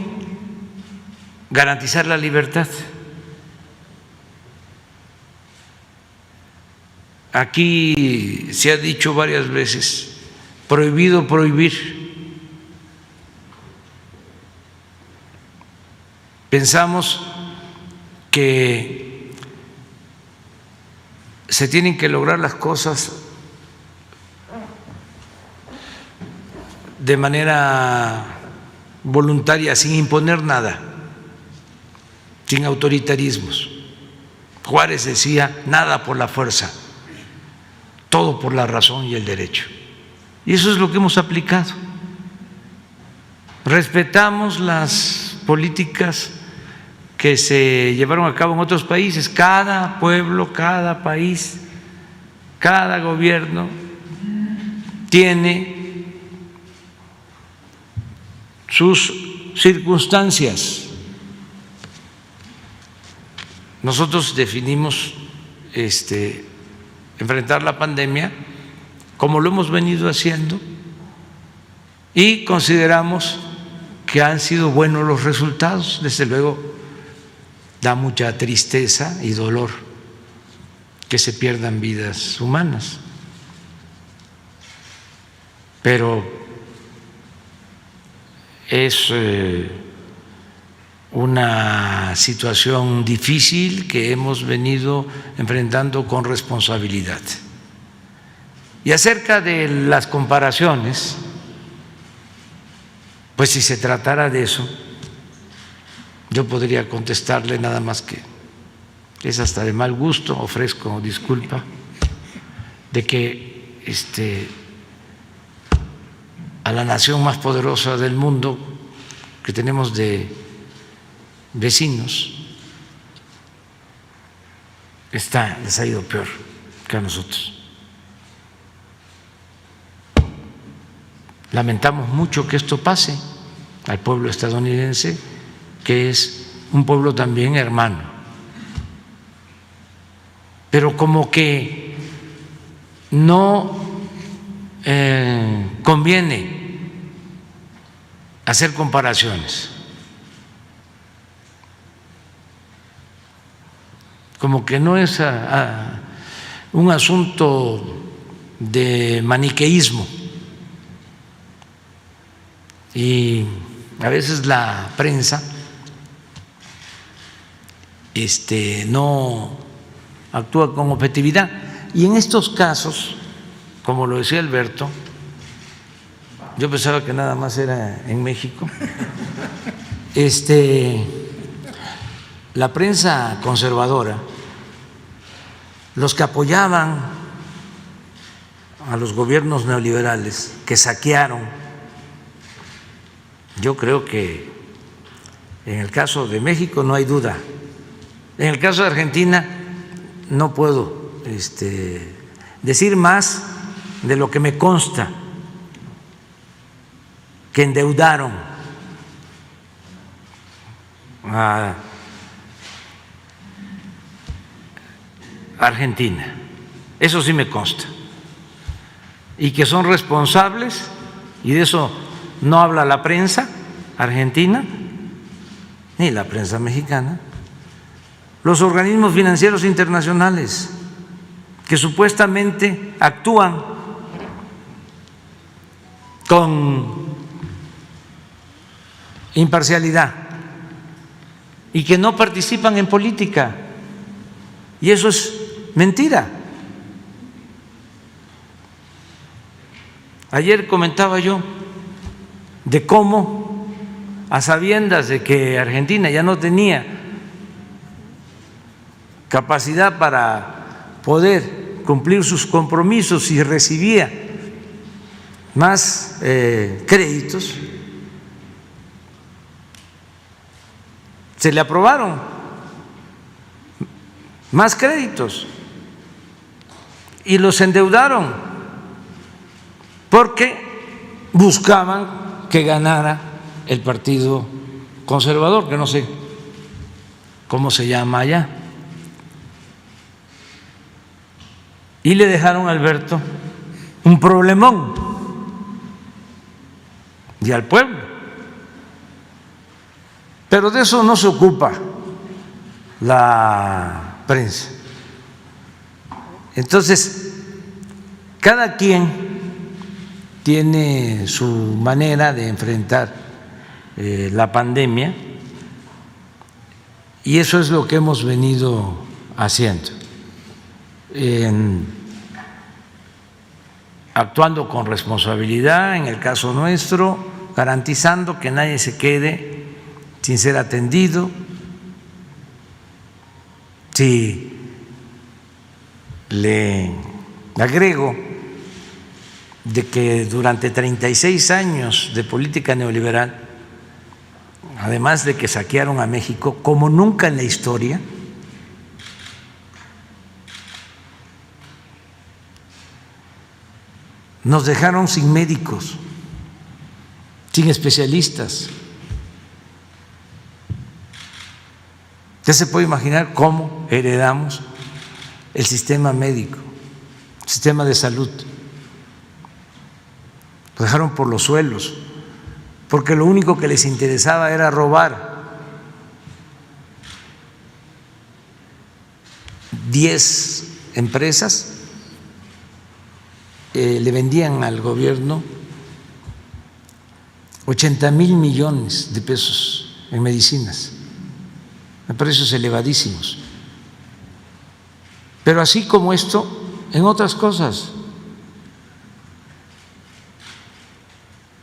garantizar la libertad. Aquí se ha dicho varias veces, prohibido prohibir. Pensamos que se tienen que lograr las cosas de manera voluntaria, sin imponer nada, sin autoritarismos. Juárez decía, nada por la fuerza, todo por la razón y el derecho. Y eso es lo que hemos aplicado. Respetamos las políticas que se llevaron a cabo en otros países. Cada pueblo, cada país, cada gobierno tiene sus circunstancias. Nosotros definimos enfrentar la pandemia como lo hemos venido haciendo y consideramos que han sido buenos los resultados. Desde luego da mucha tristeza y dolor que se pierdan vidas humanas, pero es una situación difícil que hemos venido enfrentando con responsabilidad. Y acerca de las comparaciones, pues si se tratara de eso, yo podría contestarle nada más que es hasta de mal gusto, ofrezco disculpa, de que a la nación más poderosa del mundo que tenemos de vecinos les ha ido peor que a nosotros. Lamentamos mucho que esto pase al pueblo estadounidense, que es un pueblo también hermano, pero como que no conviene hacer comparaciones, como que no es un asunto de maniqueísmo. Y a veces la prensa no actúa con objetividad. Y en estos casos, como lo decía Alberto, yo pensaba que nada más era en México, la prensa conservadora, los que apoyaban a los gobiernos neoliberales que saquearon, yo creo que en el caso de México no hay duda. En el caso de Argentina no puedo decir más de lo que me consta, que endeudaron a Argentina. Eso sí me consta. Y que son responsables, y de eso no habla la prensa argentina ni la prensa mexicana, los organismos financieros internacionales que supuestamente actúan con imparcialidad y que no participan en política, y eso es mentira. Ayer comentaba yo de cómo, a sabiendas de que Argentina ya no tenía capacidad para poder cumplir sus compromisos y recibía más créditos, se le aprobaron más créditos y los endeudaron porque buscaban que ganara el Partido Conservador, que no sé cómo se llama allá, y le dejaron a Alberto un problemón y al pueblo. Pero de eso no se ocupa la prensa. Entonces, cada quien tiene su manera de enfrentar la pandemia, y eso es lo que hemos venido haciendo, actuando con responsabilidad, en el caso nuestro, garantizando que nadie se quede sin ser atendido. Si le agrego de que durante 36 años de política neoliberal, además de que saquearon a México como nunca en la historia, nos dejaron sin médicos, sin especialistas. Ya se puede imaginar cómo heredamos el sistema médico, el sistema de salud. Lo dejaron por los suelos, porque lo único que les interesaba era robar. 10 empresas le vendían al gobierno 80,000 millones de pesos en medicinas, a precios elevadísimos. Pero así como esto, en otras cosas.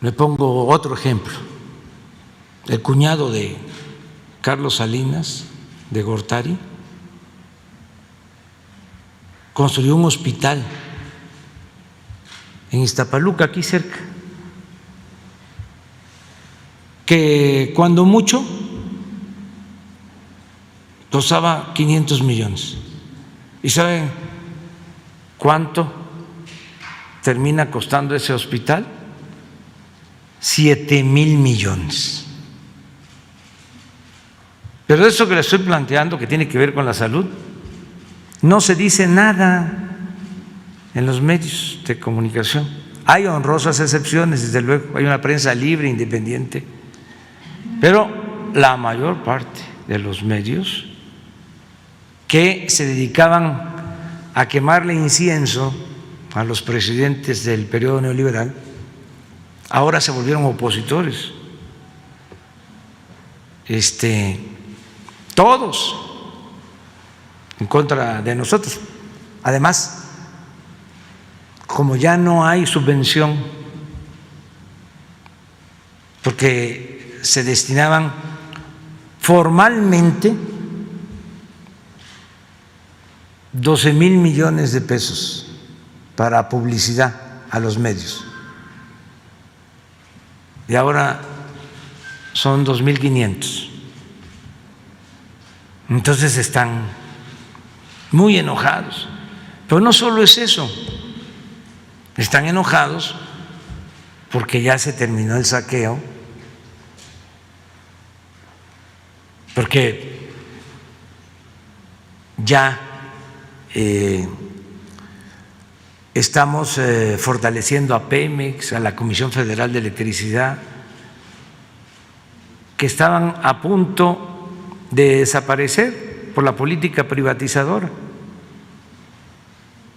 Le pongo otro ejemplo. El cuñado de Carlos Salinas, de Gortari, construyó un hospital en Iztapaluca, aquí cerca, que cuando mucho costaba 500 millones. ¿Y saben cuánto termina costando ese hospital? 7,000 millones. Pero eso que le estoy planteando, que tiene que ver con la salud, no se dice nada en los medios de comunicación. Hay honrosas excepciones, desde luego, hay una prensa libre, independiente, pero la mayor parte de los medios que se dedicaban a quemarle incienso a los presidentes del periodo neoliberal, ahora se volvieron opositores. Todos en contra de nosotros. Además, como ya no hay subvención, porque se destinaban formalmente 12,000 millones de pesos para publicidad a los medios, y ahora son 2,500. Entonces están muy enojados. Pero no solo es eso, están enojados porque ya se terminó el saqueo, porque ya estamos fortaleciendo a Pemex, a la Comisión Federal de Electricidad, que estaban a punto de desaparecer por la política privatizadora.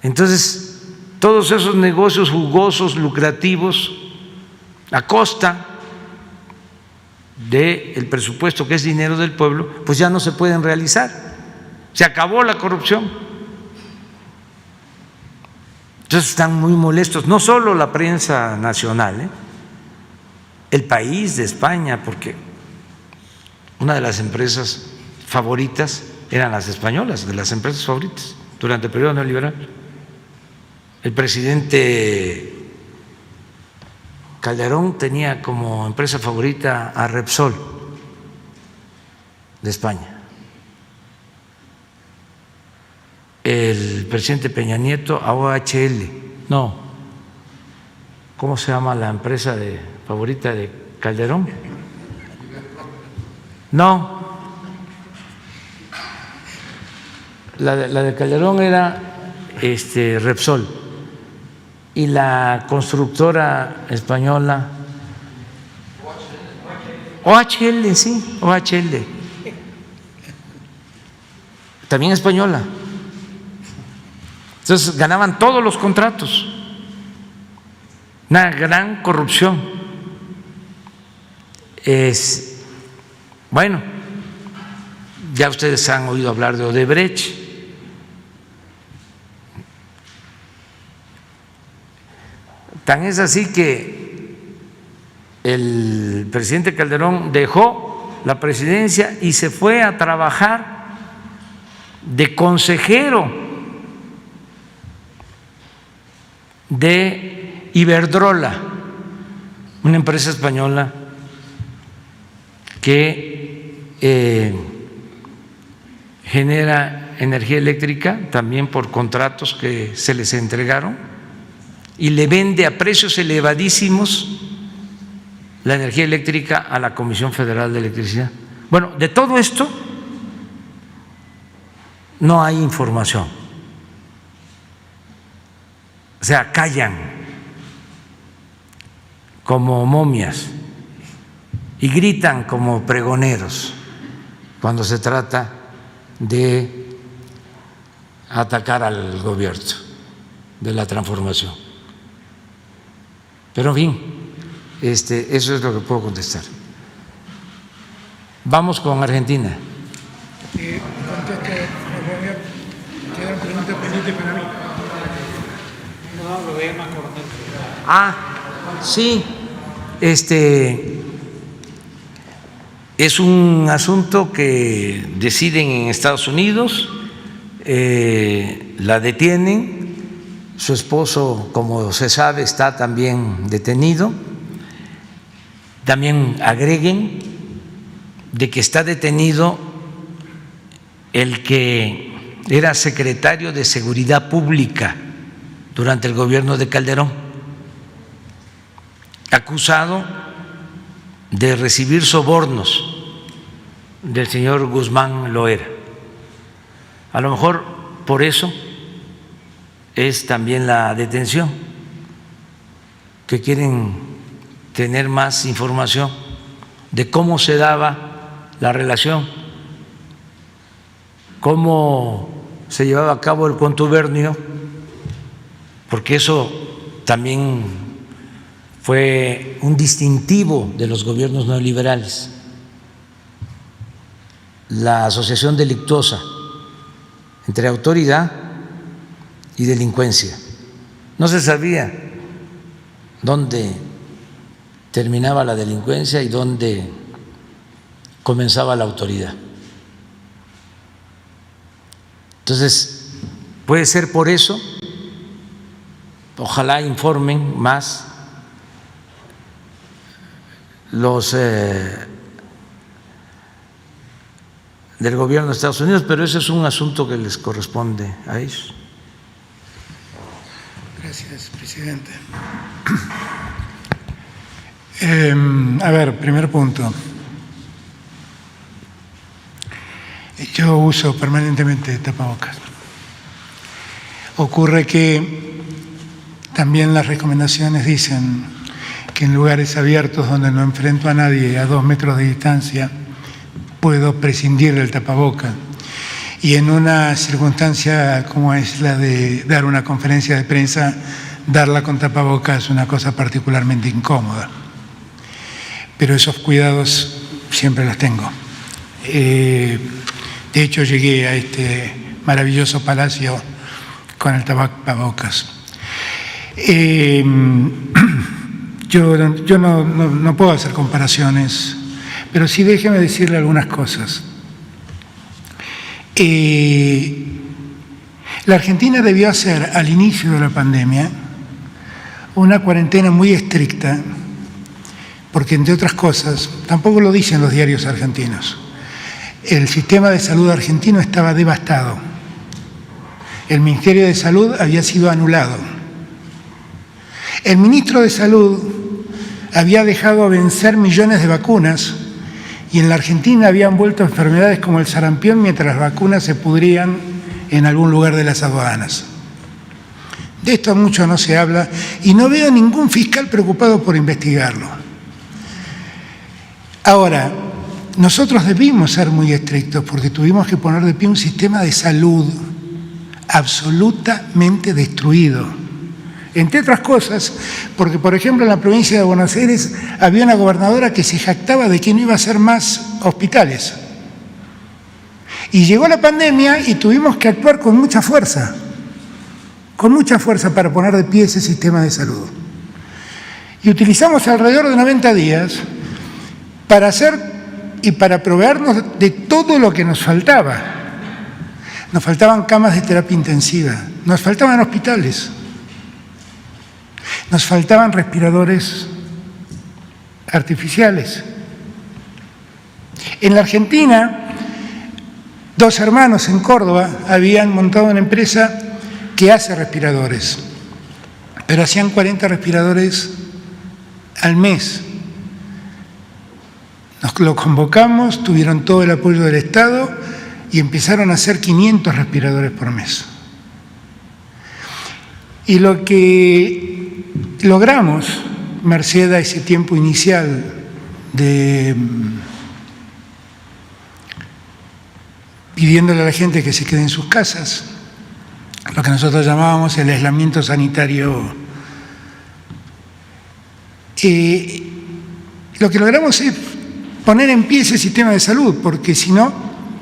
Entonces, todos esos negocios jugosos, lucrativos, a costa del presupuesto, que es dinero del pueblo, pues ya no se pueden realizar. Se acabó la corrupción. Entonces están muy molestos, no solo la prensa nacional, el País de España, porque una de las empresas favoritas eran las españolas, de las empresas favoritas durante el periodo neoliberal. El presidente Calderón tenía como empresa favorita a Repsol de España. El presidente Peña Nieto a OHL. No, ¿cómo se llama la empresa favorita de Calderón? No, la de Calderón era Repsol, y la constructora española OHL, sí, OHL, también española. Entonces ganaban todos los contratos, una gran corrupción. Bueno, ya ustedes han oído hablar de Odebrecht. Tan es así que el presidente Calderón dejó la presidencia y se fue a trabajar de consejero de Iberdrola, una empresa española que genera energía eléctrica también por contratos que se les entregaron y le vende a precios elevadísimos la energía eléctrica a la Comisión Federal de Electricidad. Bueno, de todo esto no hay información. O sea, callan como momias y gritan como pregoneros cuando se trata de atacar al gobierno de la transformación. Pero en fin, eso es lo que puedo contestar. Vamos con Argentina. Quedaron preguntas pendientes para mí. No, lo veo más corto. Sí, es un asunto que deciden en Estados Unidos, la detienen, su esposo, como se sabe, está también detenido. También agreguen de que está detenido el que era secretario de Seguridad Pública durante el gobierno de Calderón, acusado de recibir sobornos del señor Guzmán Loera. A lo mejor por eso es también la detención, que quieren tener más información de cómo se daba la relación, cómo se llevaba a cabo el contubernio, porque eso también fue un distintivo de los gobiernos neoliberales, la asociación delictuosa entre autoridad y delincuencia. No se sabía dónde terminaba la delincuencia y dónde comenzaba la autoridad. Entonces, puede ser por eso, ojalá informen más los del gobierno de Estados Unidos, pero ese es un asunto que les corresponde a ellos. Gracias, presidente. A ver, primer punto. Yo uso permanentemente tapabocas. Ocurre que también las recomendaciones dicen que en lugares abiertos donde no enfrento a nadie a 2 metros de distancia puedo prescindir del tapaboca. Y en una circunstancia como es la de dar una conferencia de prensa, darla con tapabocas es una cosa particularmente incómoda. Pero esos cuidados siempre los tengo. De hecho, llegué a este maravilloso palacio con el tapabocas. Yo no puedo hacer comparaciones, pero sí déjeme decirle algunas cosas. La Argentina debió hacer al inicio de la pandemia una cuarentena muy estricta, porque entre otras cosas, tampoco lo dicen los diarios argentinos, el sistema de salud argentino estaba devastado. El Ministerio de Salud había sido anulado. El ministro de Salud había dejado vencer millones de vacunas y en la Argentina habían vuelto enfermedades como el sarampión mientras las vacunas se pudrían en algún lugar de las aduanas. De esto mucho no se habla y no veo ningún fiscal preocupado por investigarlo. Ahora, nosotros debimos ser muy estrictos porque tuvimos que poner de pie un sistema de salud absolutamente destruido. Entre otras cosas, porque por ejemplo en la provincia de Buenos Aires había una gobernadora que se jactaba de que no iba a hacer más hospitales. Y llegó la pandemia y tuvimos que actuar con mucha fuerza para poner de pie ese sistema de salud. Y utilizamos alrededor de 90 días para hacer y para proveernos de todo lo que nos faltaba. Nos faltaban camas de terapia intensiva, nos faltaban hospitales, nos faltaban respiradores artificiales. En la Argentina, 2 hermanos en Córdoba habían montado una empresa que hace respiradores, pero hacían 40 respiradores al mes. Nos lo convocamos, tuvieron todo el apoyo del Estado y empezaron a hacer 500 respiradores por mes. Y lo que logramos, merced a ese tiempo inicial de pidiéndole a la gente que se quede en sus casas, lo que nosotros llamábamos el aislamiento sanitario, lo que logramos es poner en pie ese sistema de salud, porque si no,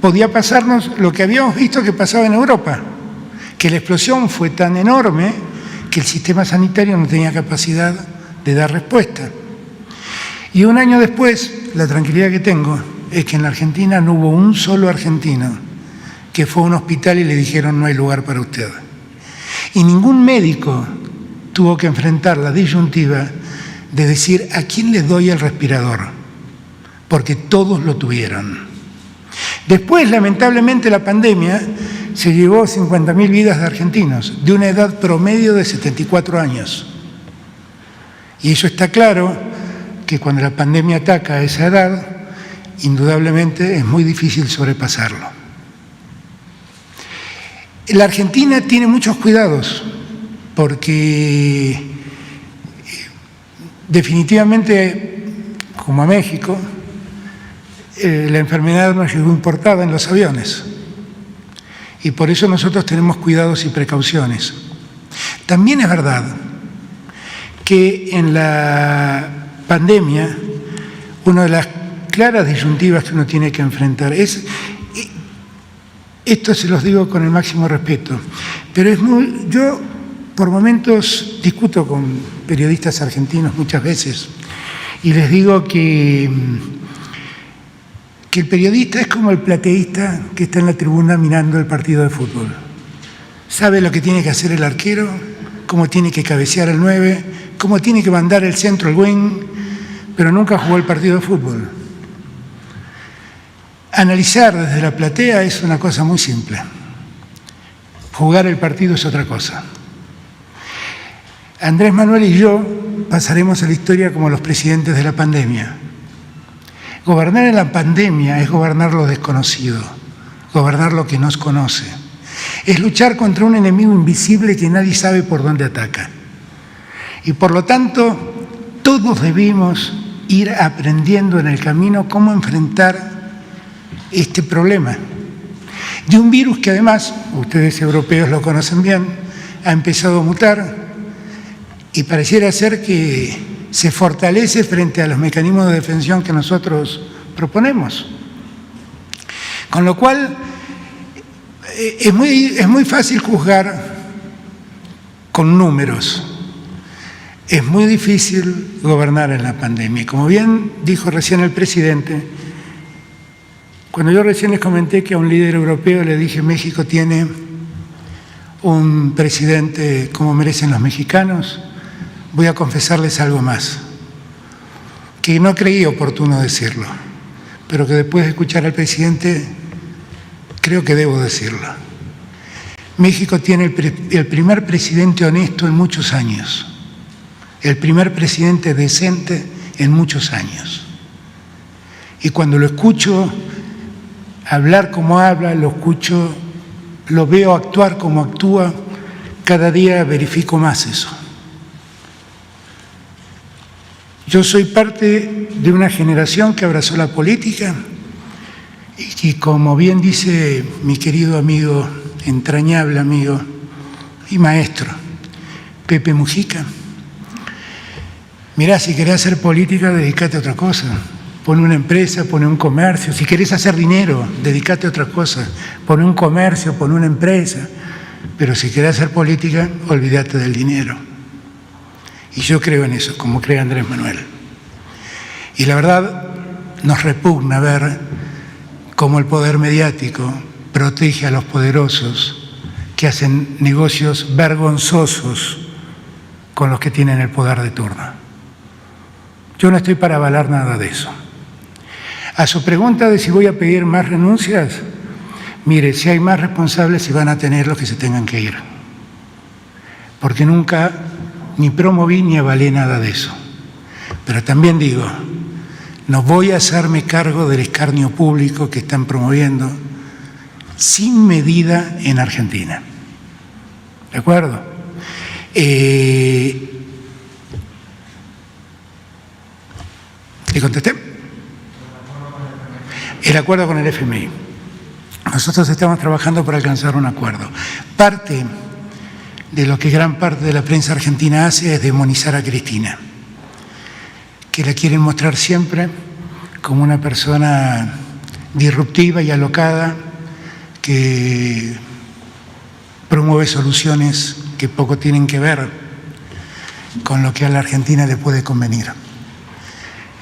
podía pasarnos lo que habíamos visto que pasaba en Europa, que la explosión fue tan enorme que el sistema sanitario no tenía capacidad de dar respuesta. Y un año después, la tranquilidad que tengo es que en la Argentina no hubo un solo argentino que fue a un hospital y le dijeron no hay lugar para usted. Y ningún médico tuvo que enfrentar la disyuntiva de decir ¿a quién le doy el respirador? Porque todos lo tuvieron. Después, lamentablemente, la pandemia se llevó 50.000 vidas de argentinos, de una edad promedio de 74 años. Y eso está claro que cuando la pandemia ataca a esa edad, indudablemente es muy difícil sobrepasarlo. La Argentina tiene muchos cuidados, porque definitivamente, como a México, la enfermedad nos llegó importada en los aviones. Y por eso nosotros tenemos cuidados y precauciones. También es verdad que en la pandemia una de las claras disyuntivas que uno tiene que enfrentar es, esto se los digo con el máximo respeto, pero yo por momentos discuto con periodistas argentinos muchas veces y les digo que el periodista es como el plateísta que está en la tribuna mirando el partido de fútbol. Sabe lo que tiene que hacer el arquero, cómo tiene que cabecear el 9, cómo tiene que mandar el centro al wing, pero nunca jugó el partido de fútbol. Analizar desde la platea es una cosa muy simple. Jugar el partido es otra cosa. Andrés Manuel y yo pasaremos a la historia como los presidentes de la pandemia. Gobernar en la pandemia es gobernar lo desconocido, gobernar lo que nos conoce. Es luchar contra un enemigo invisible que nadie sabe por dónde ataca. Y por lo tanto, todos debimos ir aprendiendo en el camino cómo enfrentar este problema. De un virus que además, ustedes europeos lo conocen bien, ha empezado a mutar y pareciera ser que se fortalece frente a los mecanismos de defensa que nosotros proponemos. Con lo cual, es muy fácil juzgar con números. Es muy difícil gobernar en la pandemia. Como bien dijo recién el presidente, cuando yo recién les comenté que a un líder europeo le dije México tiene un presidente como merecen los mexicanos, voy a confesarles algo más, que no creí oportuno decirlo, pero que después de escuchar al presidente creo que debo decirlo. México tiene el primer presidente honesto en muchos años, el primer presidente decente en muchos años. Y cuando lo escucho hablar como habla, lo escucho, lo veo actuar como actúa, cada día verifico más eso. Yo soy parte de una generación que abrazó la política y como bien dice mi querido amigo, entrañable amigo y maestro, Pepe Mujica, mirá, si querés hacer política, dedícate a otra cosa. Pone una empresa, pone un comercio. Si querés hacer dinero, dedícate a otra cosa. Pone un comercio, pone una empresa. Pero si querés hacer política, olvídate del dinero. Y yo creo en eso, como cree Andrés Manuel. Y la verdad, nos repugna ver cómo el poder mediático protege a los poderosos que hacen negocios vergonzosos con los que tienen el poder de turno. Yo no estoy para avalar nada de eso. A su pregunta de si voy a pedir más renuncias, mire, si hay más responsables, se van a tener los que se tengan que ir. Porque nunca ni promoví ni avalé nada de eso. Pero también digo, no voy a hacerme cargo del escarnio público que están promoviendo sin medida en Argentina. ¿De acuerdo? ¿Le contesté? El acuerdo con el FMI. Nosotros estamos trabajando para alcanzar un acuerdo. Parte de lo que gran parte de la prensa argentina hace es demonizar a Cristina, que la quieren mostrar siempre como una persona disruptiva y alocada que promueve soluciones que poco tienen que ver con lo que a la Argentina le puede convenir.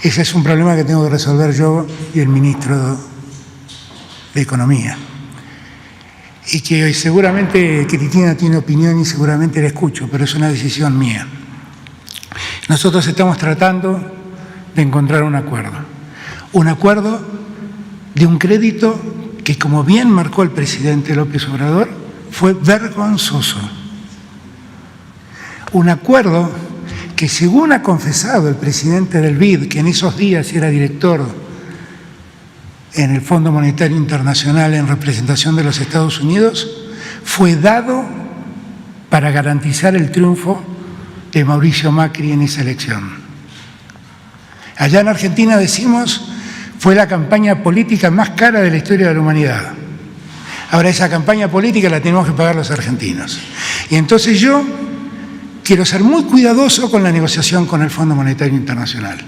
Ese es un problema que tengo que resolver yo y el ministro de Economía. Y que hoy seguramente Cristina tiene opinión y seguramente la escucho, pero es una decisión mía. Nosotros estamos tratando de encontrar un acuerdo de un crédito que, como bien marcó el presidente López Obrador, fue vergonzoso. Un acuerdo que, según ha confesado el presidente del BID, que en esos días era director en el Fondo Monetario Internacional en representación de los Estados Unidos, fue dado para garantizar el triunfo de Mauricio Macri en esa elección. Allá en Argentina decimos, fue la campaña política más cara de la historia de la humanidad. Ahora esa campaña política la tenemos que pagar los argentinos. Y entonces yo quiero ser muy cuidadoso con la negociación con el Fondo Monetario Internacional,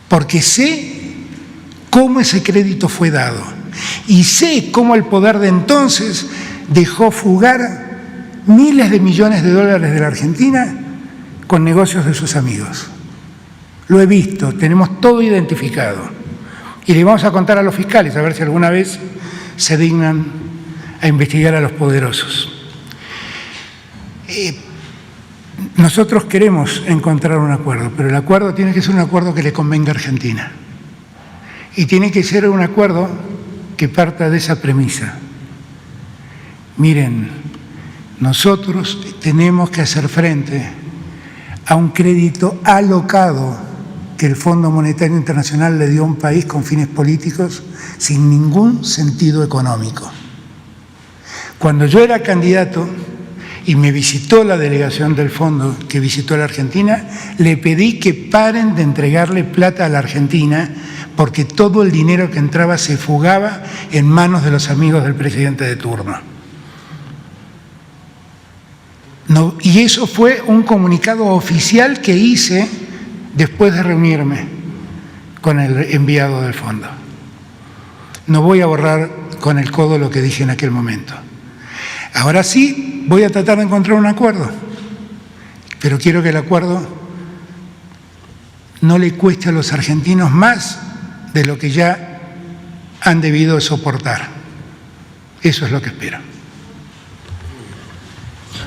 porque sé cómo ese crédito fue dado y sé cómo el poder de entonces dejó fugar miles de millones de dólares de la Argentina con negocios de sus amigos. Lo he visto, tenemos todo identificado y le vamos a contar a los fiscales a ver si alguna vez se dignan a investigar a los poderosos. Nosotros queremos encontrar un acuerdo, pero el acuerdo tiene que ser un acuerdo que le convenga a Argentina. Y tiene que ser un acuerdo que parta de esa premisa. Miren, nosotros tenemos que hacer frente a un crédito alocado que el Fondo Monetario Internacional le dio a un país con fines políticos sin ningún sentido económico. Cuando yo era candidato y me visitó la delegación del fondo que visitó la Argentina, le pedí que paren de entregarle plata a la Argentina porque todo el dinero que entraba se fugaba en manos de los amigos del presidente de turno. No, y eso fue un comunicado oficial que hice después de reunirme con el enviado del fondo. No voy a borrar con el codo lo que dije en aquel momento. Ahora sí, voy a tratar de encontrar un acuerdo, pero quiero que el acuerdo no le cueste a los argentinos más de lo que ya han debido soportar. Eso es lo que espero.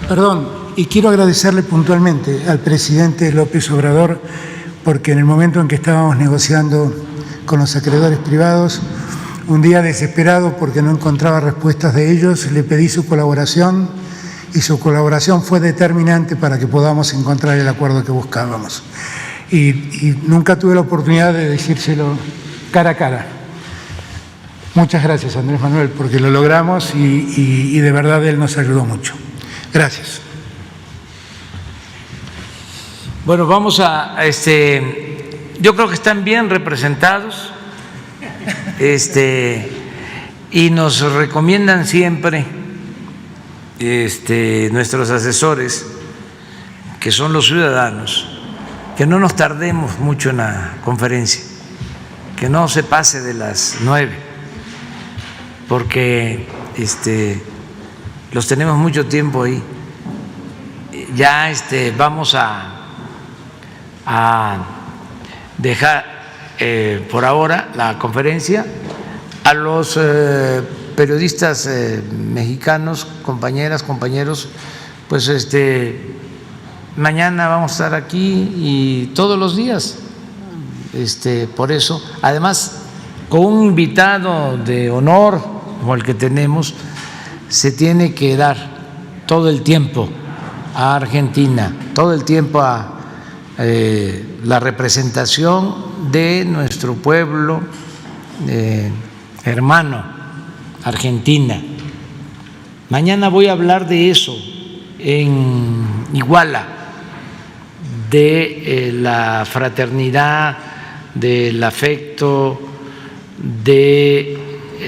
Perdón, y quiero agradecerle puntualmente al presidente López Obrador, porque en el momento en que estábamos negociando con los acreedores privados, un día desesperado porque no encontraba respuestas de ellos, le pedí su colaboración y su colaboración fue determinante para que podamos encontrar el acuerdo que buscábamos. Y nunca tuve la oportunidad de decírselo cara a cara. Muchas gracias, Andrés Manuel, porque lo logramos y de verdad él nos ayudó mucho. Gracias. Bueno, vamos a, yo creo que están bien representados, y nos recomiendan siempre, nuestros asesores, que son los ciudadanos, que no nos tardemos mucho en la conferencia, que no se pase de las 9, porque los tenemos mucho tiempo ahí. Ya vamos a dejar por ahora la conferencia. A los periodistas mexicanos, compañeras, compañeros, pues mañana vamos a estar aquí y todos los días. Por eso, además, con un invitado de honor como el que tenemos, se tiene que dar todo el tiempo a Argentina, todo el tiempo a la representación de nuestro pueblo hermano, Argentina. Mañana voy a hablar de eso en Iguala, de la fraternidad, del afecto, de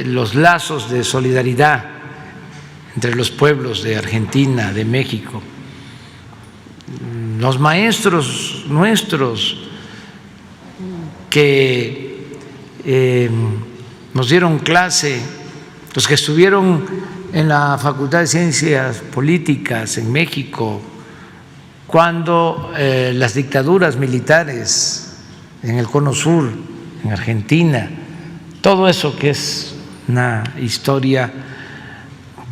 los lazos de solidaridad entre los pueblos de Argentina, de México. Los maestros nuestros que nos dieron clase, los que estuvieron en la Facultad de Ciencias Políticas en México, cuando las dictaduras militares en el Cono Sur, en Argentina, todo eso que es una historia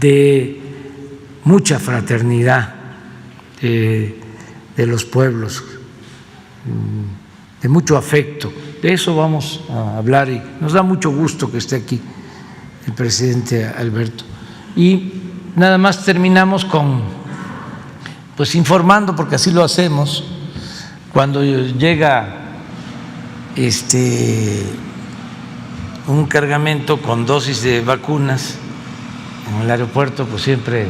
de mucha fraternidad de los pueblos, de mucho afecto. De eso vamos a hablar y nos da mucho gusto que esté aquí el presidente Alberto. Y nada más terminamos con, pues informando, porque así lo hacemos, cuando llega un cargamento con dosis de vacunas en el aeropuerto, pues siempre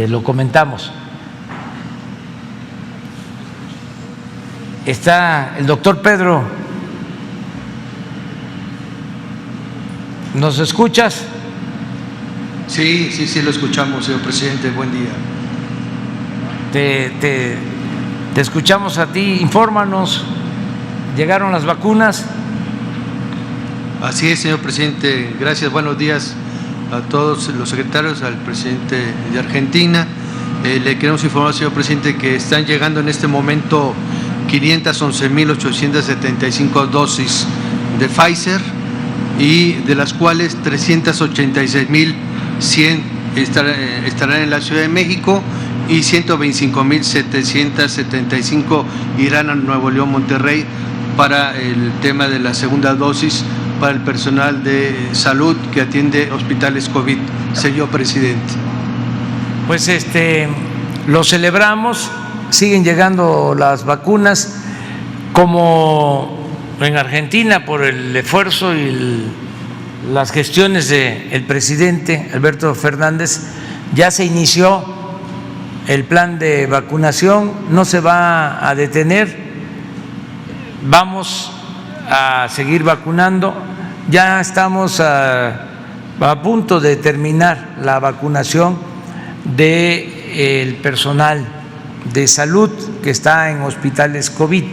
lo comentamos. Está el doctor Pedro. ¿Nos escuchas? Sí, lo escuchamos, señor presidente. Buen día. Te escuchamos a ti. Infórmanos. ¿Llegaron las vacunas? Así es, señor presidente. Gracias. Buenos días a todos los secretarios, al presidente de Argentina. Le queremos informar, señor presidente, que están llegando en este momento 511.875 dosis de Pfizer, y de las cuales 386.100 estarán en la Ciudad de México y 125.775 irán a Nuevo León, Monterrey, para el tema de la segunda dosis para el personal de salud que atiende hospitales COVID, señor presidente. Pues lo celebramos, siguen llegando las vacunas, como en Argentina, por el esfuerzo y las gestiones del presidente Alberto Fernández. Ya se inició el plan de vacunación, no se va a detener, vamos a seguir vacunando. Ya estamos a punto de terminar la vacunación del personal de salud que está en hospitales COVID,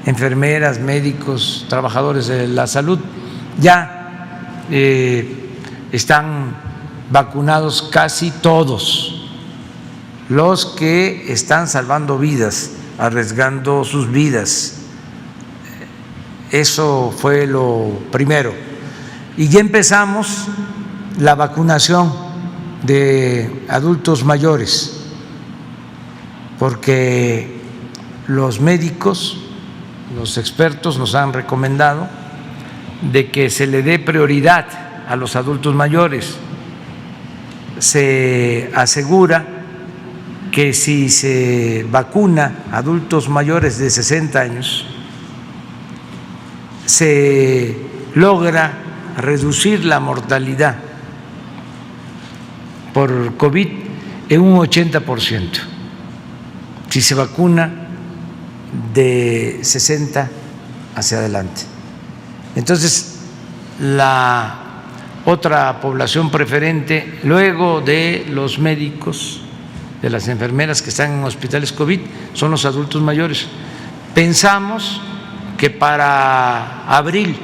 enfermeras, médicos, trabajadores de la salud. Ya están vacunados casi todos los que están salvando vidas, arriesgando sus vidas. Eso fue lo primero. Y ya empezamos la vacunación de adultos mayores, porque los médicos, los expertos nos han recomendado de que se le dé prioridad a los adultos mayores. Se asegura que si se vacuna a adultos mayores de 60 años, se logra reducir la mortalidad por COVID en un 80%. Si se vacuna de 60 hacia adelante. Entonces, la otra población preferente, luego de los médicos, de las enfermeras que están en hospitales COVID, son los adultos mayores. Pensamos que para abril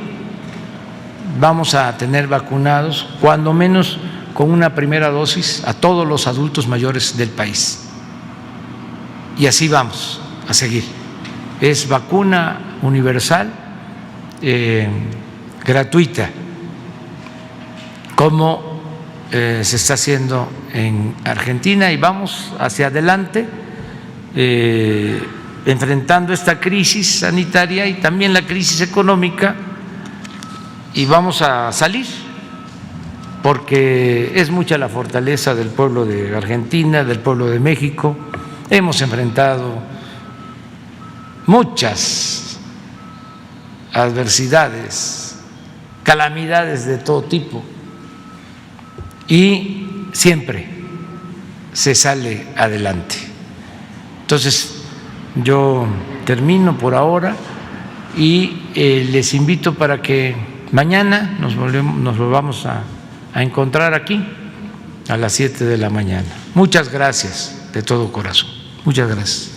vamos a tener vacunados, cuando menos con una primera dosis, a todos los adultos mayores del país. Y así vamos a seguir. Es vacuna universal, gratuita, como se está haciendo en Argentina, y vamos hacia adelante enfrentando esta crisis sanitaria y también la crisis económica, y vamos a salir, porque es mucha la fortaleza del pueblo de Argentina, del pueblo de México. Hemos enfrentado muchas adversidades, calamidades de todo tipo, y siempre se sale adelante. Entonces, yo termino por ahora y les invito para que mañana nos volvamos a encontrar aquí a las 7 de la mañana. Muchas gracias de todo corazón. Muchas gracias.